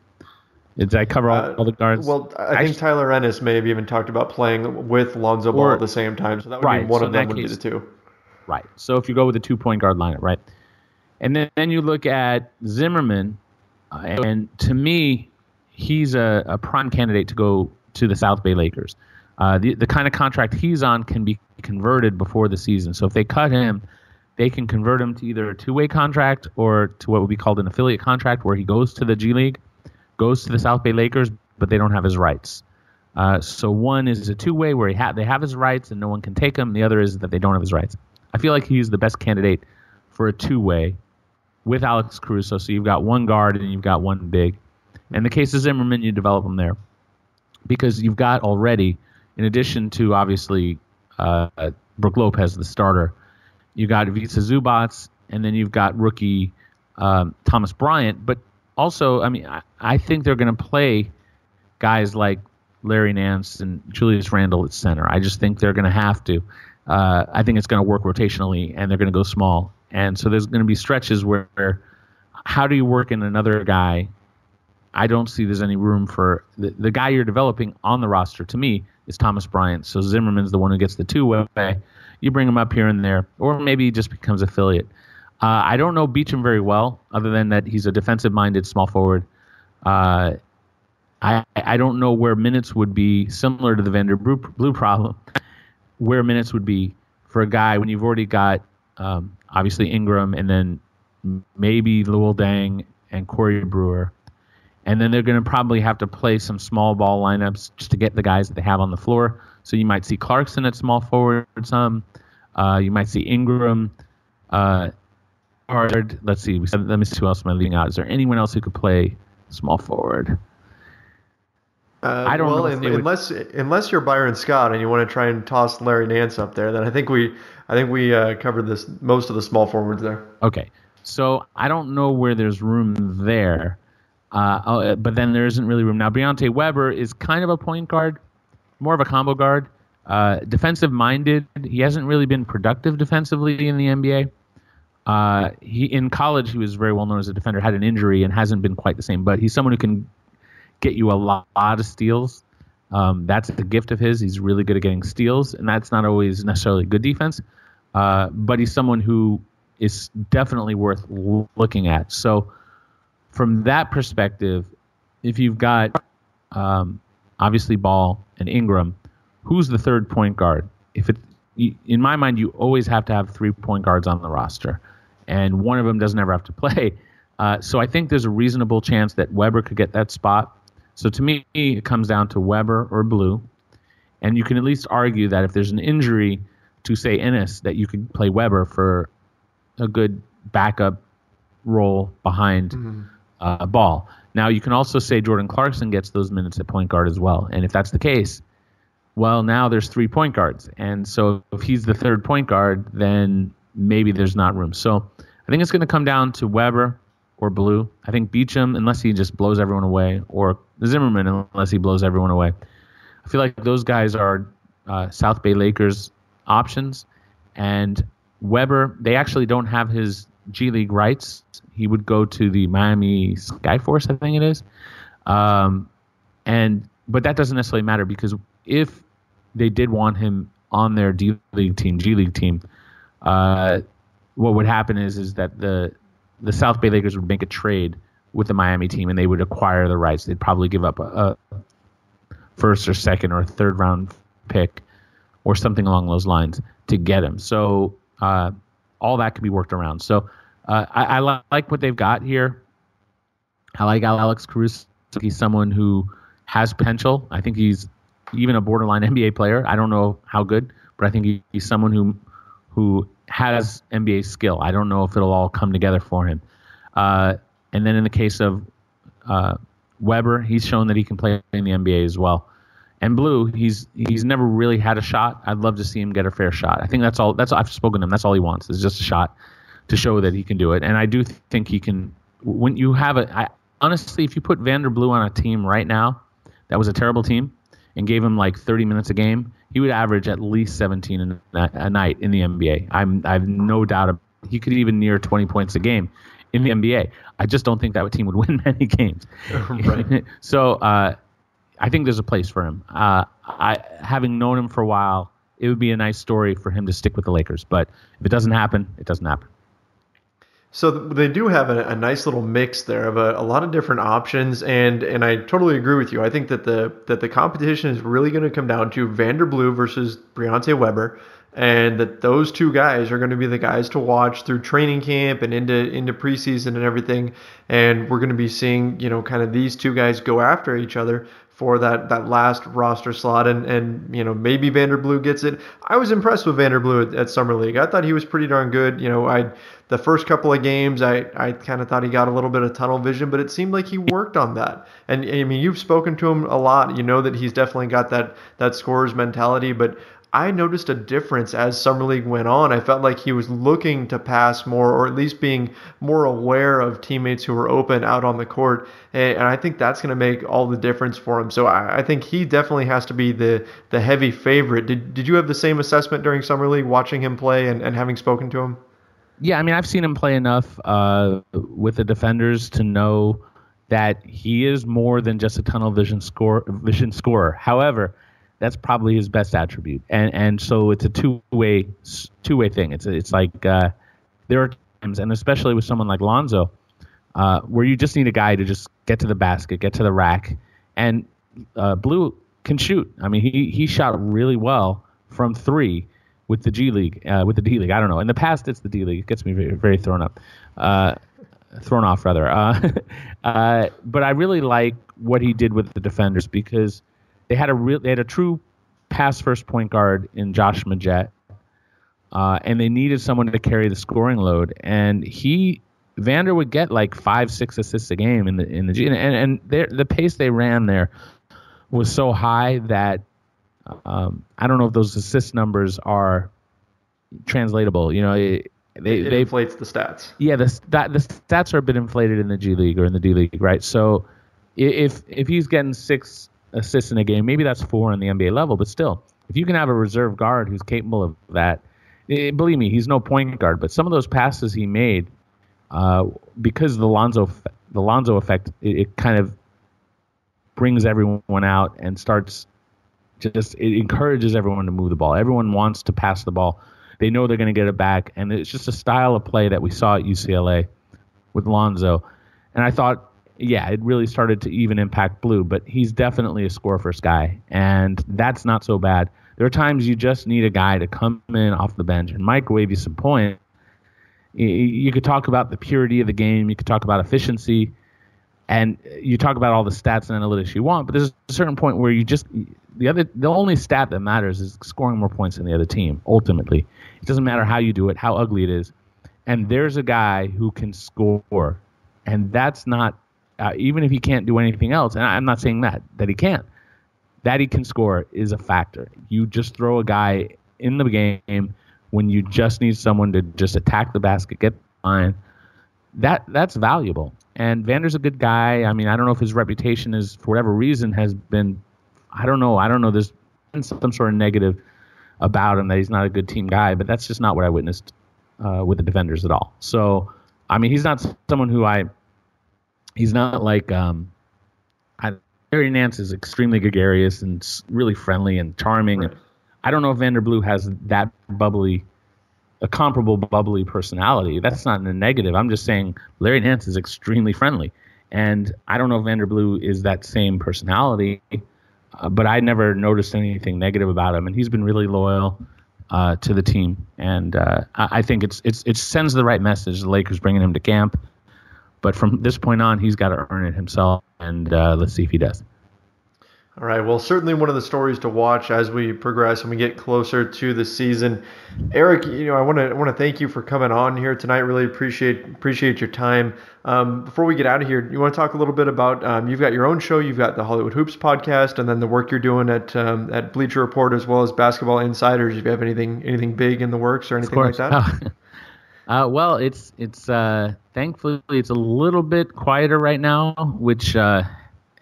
Did I cover all the guards? Well, I think Tyler Ennis may have even talked about playing with Lonzo Ball at the same time. So that would be one of them would be the 2. Right. So if you go with the 2-point guard lineup, right? And then you look at Zimmerman. And to me, he's a prime candidate to go to the South Bay Lakers. The kind of contract he's on can be converted before the season. So if they cut him, they can convert him to either a 2-way contract or to what would be called an affiliate contract, where he goes to the G League, goes to the South Bay Lakers, but they don't have his rights. So one is a 2-way where they have his rights and no one can take him. The other is that they don't have his rights. I feel like he's the best candidate for a 2-way with Alex Caruso. So you've got one guard and you've got one big. In the case of Zimmerman, you develop him there because you've got already, in addition to obviously Brook Lopez, the starter, you got Ivica Zubac, and then you've got rookie Thomas Bryant. But also, I mean, I think they're going to play guys like Larry Nance and Julius Randle at center. I just think they're going to have to. I think it's going to work rotationally, and they're going to go small. And so there's going to be stretches where how do you work in another guy? I don't see there's any room for the guy you're developing on the roster. To me, is Thomas Bryant. So Zimmerman's the one who gets the 2-way. You bring him up here and there, or maybe he just becomes affiliate. I don't know Beacham very well, other than that he's a defensive-minded small forward. I don't know where minutes would be, similar to the Vander Blue problem, where minutes would be for a guy when you've already got obviously Ingram and then maybe Luol Deng and Corey Brewer. And then they're going to probably have to play some small ball lineups just to get the guys that they have on the floor. So you might see Clarkson at small forward some. You might see Ingram. Let's see. Let me see who else am I leaving out. Is there anyone else who could play small forward? I don't know. Unless you're Byron Scott and you want to try and toss Larry Nance up there, then I think we covered most of the small forwards there. Okay, so I don't know where there's room there, but then there isn't really room now. Briante Weber is kind of a point guard, more of a combo guard, defensive minded. He hasn't really been productive defensively in the NBA. In college he was very well known as a defender. Had an injury and hasn't been quite the same, but he's someone who can get you a lot of steals. That's the gift of his. He's really good at getting steals, and that's not always necessarily good defense. But he's someone who is definitely worth looking at. So from that perspective, if you've got obviously Ball and Ingram, who's the third point guard? In my mind, you always have to have 3 point guards on the roster, and one of them doesn't ever have to play. So I think there's a reasonable chance that Weber could get that spot. So to me, it comes down to Weber or Blue, and you can at least argue that if there's an injury to, say, Ennis, that you could play Weber for a good backup role behind Ball. Now, you can also say Jordan Clarkson gets those minutes at point guard as well, and if that's the case, well, now there's 3 point guards, and so if he's the third point guard, then maybe there's not room. So I think it's going to come down to Weber or Blue. I think Beacham, unless he just blows everyone away, or Zimmerman, unless he blows everyone away. I feel like those guys are South Bay Lakers options. And Weber, they actually don't have his G League rights. He would go to the Miami Skyforce, I think it is. But that doesn't necessarily matter, because if they did want him on their D League team, G League team, what would happen is that the South Bay Lakers would make a trade with the Miami team, and they would acquire the rights. They'd probably give up a first or second or third round pick or something along those lines to get him. So all that could be worked around. So I like what they've got here. I like Alex Caruso. He's someone who has potential. I think he's even a borderline NBA player. I don't know how good, but I think he's someone who has NBA skill. I don't know if it'll all come together for him. And then in the case of Weber, he's shown that he can play in the NBA as well. And Blue, he's never really had a shot. I'd love to see him get a fair shot. I think that's all. I've spoken to him. That's all he wants, is just a shot to show that he can do it. And I do think he can. When you have honestly, if you put Vander Blue on a team right now, that was a terrible team, and gave him like 30 minutes a game, he would average at least 17 a night in the NBA. I have no doubt he could even near 20 points a game in the NBA. I just don't think that team would win many games. Right. So I think there's a place for him. Having known him for a while, it would be a nice story for him to stick with the Lakers. But if it doesn't happen, it doesn't happen. So they do have a nice little mix there of a lot of different options, and I totally agree with you. I think that the competition is really going to come down to Vander Blue versus Briante Weber, and that those two guys are going to be the guys to watch through training camp and into preseason and everything. And we're going to be seeing, kind of these two guys go after each other for that last roster slot, and maybe Vander Blue gets it. I was impressed with Vander Blue at Summer League. I thought he was pretty darn good. The first couple of games, I kind of thought he got a little bit of tunnel vision, but it seemed like he worked on that. And I mean, you've spoken to him a lot. You know that he's definitely got that scorer's mentality, but I noticed a difference as Summer League went on. I felt like he was looking to pass more, or at least being more aware of teammates who were open out on the court. And I think that's going to make all the difference for him. So I think he definitely has to be the heavy favorite. Did you have the same assessment during Summer League, watching him play and having spoken to him? Yeah, I mean, I've seen him play enough with the defenders to know that he is more than just a tunnel vision scorer. However, that's probably his best attribute, and so it's a two-way thing. It's like there are times, and especially with someone like Lonzo, where you just need a guy to just get to the basket, get to the rack, and Blue can shoot. I mean, he shot really well from three with the G League, with the D League. I don't know. In the past, it's the D League. It gets me very, very thrown off rather. But I really like what he did with the defenders, because they had a true pass first point guard in Josh Majette, and they needed someone to carry the scoring load. And Vander would get like 5-6 assists a game in the G, and the pace they ran there was so high that I don't know if those assist numbers are translatable. It inflates the stats. Yeah, the stats are a bit inflated in the G League or in the D League, right? So if he's getting 6 assists in a game, maybe that's 4 on the NBA level, but still, if you can have a reserve guard who's capable of that, believe me, he's no point guard, but some of those passes he made, because the Lonzo effect, it kind of brings everyone out and starts Just it encourages everyone to move the ball. Everyone wants to pass the ball. They know they're going to get it back, and it's just a style of play that we saw at UCLA with Lonzo. And I thought, yeah, it really started to even impact Blue, but he's definitely a score-first guy, and that's not so bad. There are times you just need a guy to come in off the bench and microwave you some points. You could talk about the purity of the game. You could talk about efficiency, and you talk about all the stats and analytics you want, but there's a certain point where you just the only stat that matters is scoring more points than the other team, ultimately. It doesn't matter how you do it, how ugly it is. And there's a guy who can score, and that's not even if he can't do anything else, and I'm not saying that he can't. That he can score is a factor. You just throw a guy in the game when you just need someone to just attack the basket, get the line. That's valuable. And Vander's a good guy. I mean, I don't know if his reputation is, for whatever reason, has been, I don't know. There's been some sort of negative about him that he's not a good team guy, but that's just not what I witnessed with the defenders at all. So, I mean, he's not someone who he's not like, Larry Nance is extremely gregarious and really friendly and charming. Right. And I don't know if Vanderblue has that a comparable bubbly personality. That's not in a negative. I'm just saying Larry Nance is extremely friendly. And I don't know if Vanderblue is that same personality, but I never noticed anything negative about him. And he's been really loyal to the team. And I think it sends the right message, the Lakers bringing him to camp. But from this point on, he's got to earn it himself, and let's see if he does. All right. Well, certainly one of the stories to watch as we progress and we get closer to the season. Eric, I want to thank you for coming on here tonight. Really appreciate your time. Before we get out of here, you want to talk a little bit about you've got your own show, you've got the Hollywood Hoops podcast, and then the work you're doing at Bleacher Report as well as Basketball Insiders. If you have anything big in the works or anything like that. Well, it's thankfully it's a little bit quieter right now, which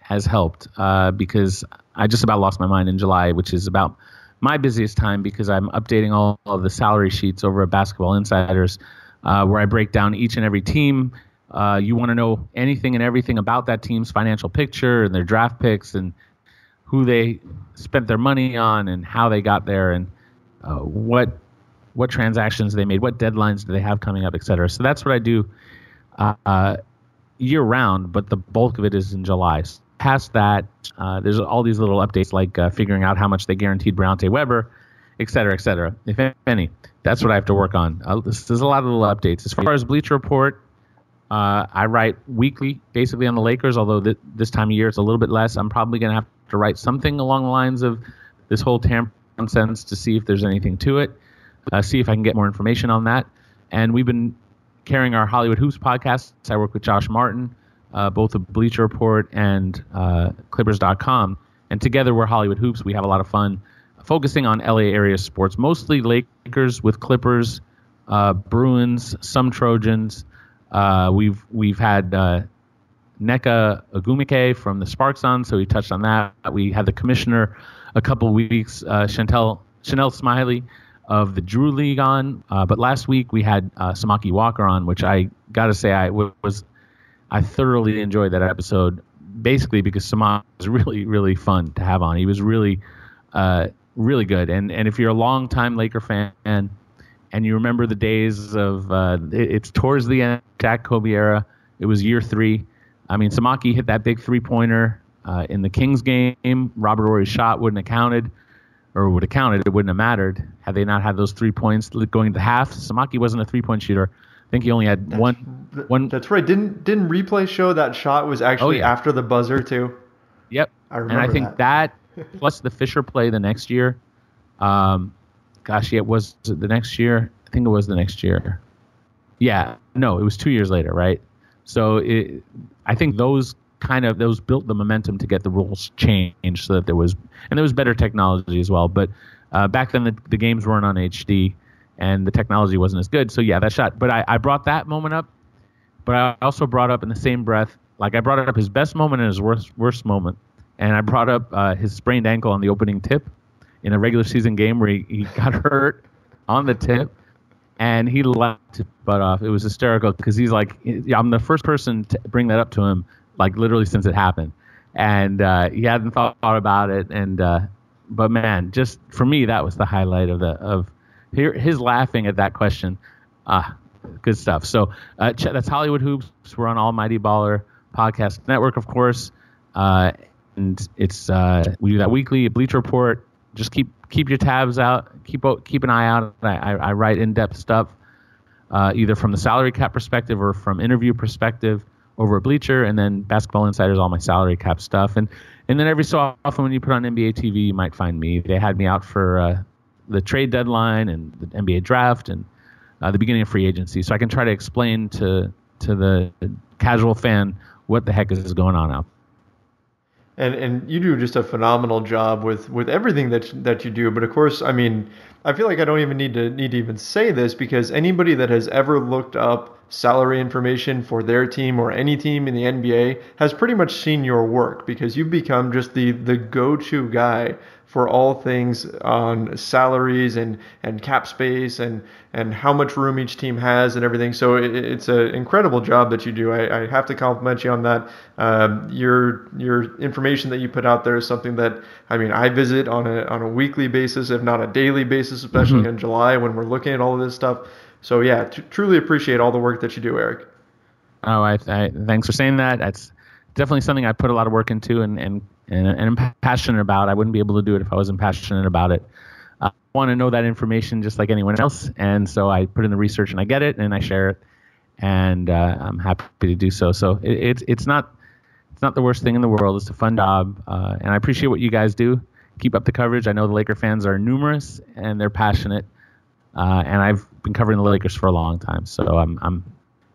has helped because I just about lost my mind in July, which is about my busiest time because I'm updating all of the salary sheets over at Basketball Insiders, where I break down each and every team. You want to know anything and everything about that team's financial picture and their draft picks and who they spent their money on and how they got there and what transactions they made, what deadlines do they have coming up, et cetera. So that's what I do year round, but the bulk of it is in July. Past that, there's all these little updates like figuring out how much they guaranteed Browntae Weber, et cetera, if any. That's what I have to work on. There's a lot of little updates. As far as Bleacher Report, I write weekly, basically on the Lakers, although this time of year it's a little bit less. I'm probably going to have to write something along the lines of this whole tampering nonsense to see if there's anything to it. See if I can get more information on that. And we've been carrying our Hollywood Hoops podcast. I work with Josh Martin, both of Bleacher Report and Clippers.com. And together we're Hollywood Hoops. We have a lot of fun focusing on LA area sports, mostly Lakers with Clippers, Bruins, some Trojans. We've had Nneka Ogwumike from the Sparks on, so we touched on that. We had the commissioner a couple weeks, Chanel Smiley of the Drew League on, but last week we had Samaki Walker on, which I gotta say I thoroughly enjoyed that episode, basically because Samaki was really, really fun to have on. He was really, really good. And if you're a longtime Laker fan and you remember the days of it's towards the end of Shaq Kobe era, it was year 3. I mean, Samaki hit that big 3-pointer in the Kings game. Robert Horry's shot wouldn't have counted. Or would have counted, it wouldn't have mattered had they not had those 3 points going to half. Samaki wasn't a 3-point shooter. I think he only had one. That's right. Didn't replay show that shot was actually after the buzzer too? Yep. I remember. And I think that plus the Fisher play the next year. It was the next year. I think it was the next year. Yeah. No, it was 2 years later, right? So I think those built the momentum to get the rules changed so that there was better technology as well. But back then the games weren't on HD and the technology wasn't as good. So yeah, that shot. But I brought that moment up, but I also brought up in the same breath, like I brought up his best moment and his worst moment. And I brought up his sprained ankle on the opening tip in a regular season game where he got hurt on the tip. And he laughed his butt off. It was hysterical because he's like, I'm the first person to bring that up to him, like literally since it happened. And he hadn't thought about it. And man, just for me, that was the highlight of his laughing at that question. Good stuff. So that's Hollywood Hoops. We're on Almighty Baller Podcast Network, of course, and it's we do that weekly. A Bleacher Report. Just keep your tabs out. Keep an eye out. I write in-depth stuff, either from the salary cap perspective or from interview perspective over at Bleacher, and then Basketball Insider's all my salary cap stuff, and then every so often when you put on NBA TV, you might find me. They had me out for the trade deadline and the NBA draft and the beginning of free agency, so I can try to explain to the casual fan what the heck is going on out. And you do just a phenomenal job with everything that you do. But of course, I mean, I feel like I don't even need to even say this, because anybody that has ever looked up salary information for their team or any team in the NBA has pretty much seen your work, because you've become just the go-to guy for all things on salaries and cap space and how much room each team has and everything. So it's an incredible job that you do. I have to compliment you on that. Your information that you put out there is something that, I mean, I visit on a weekly basis, if not a daily basis, especially in July when we're looking at all of this stuff. So yeah, truly appreciate all the work that you do, Eric. Oh, I thanks for saying that. That's definitely something I put a lot of work into and I'm passionate about. I wouldn't be able to do it if I wasn't passionate about it. I want to know that information just like anyone else, and so I put in the research and I get it and I share it, and I'm happy to do so. So it's not the worst thing in the world. It's a fun job, and I appreciate what you guys do. Keep up the coverage. I know the Laker fans are numerous and they're passionate, and I've been covering the Lakers for a long time, so I'm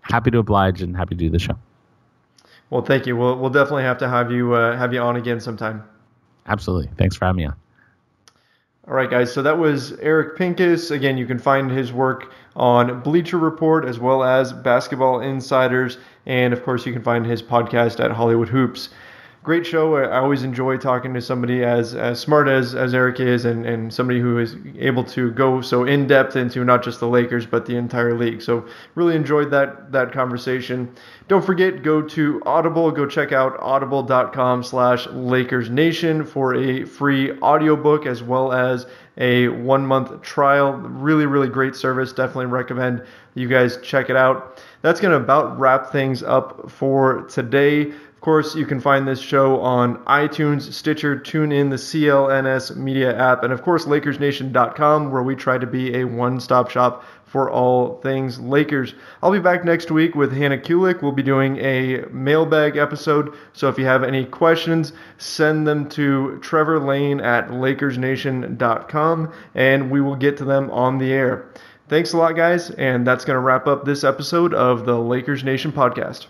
happy to oblige and happy to do the show. Well, thank you. We'll definitely have to have you on again sometime. Absolutely. Thanks for having me on. All right, guys. So that was Eric Pincus. Again, you can find his work on Bleacher Report as well as Basketball Insiders. And, of course, you can find his podcast at Hollywood Hoops. Great show. I always enjoy talking to somebody as smart as Eric is, and somebody who is able to go so in-depth into not just the Lakers but the entire league. So really enjoyed that conversation. Don't forget, go to Audible. Go check out audible.com/LakersNation for a free audiobook as well as a 1-month trial. Really, really great service. Definitely recommend you guys check it out. That's going to about wrap things up for today. Of course, you can find this show on iTunes, Stitcher, TuneIn, the CLNS Media app, and of course, LakersNation.com, where we try to be a one-stop shop for all things Lakers. I'll be back next week with Hannah Kulik. We'll be doing a mailbag episode, so if you have any questions, send them to Trevor Lane at LakersNation.com, and we will get to them on the air. Thanks a lot, guys, and that's going to wrap up this episode of the Lakers Nation podcast.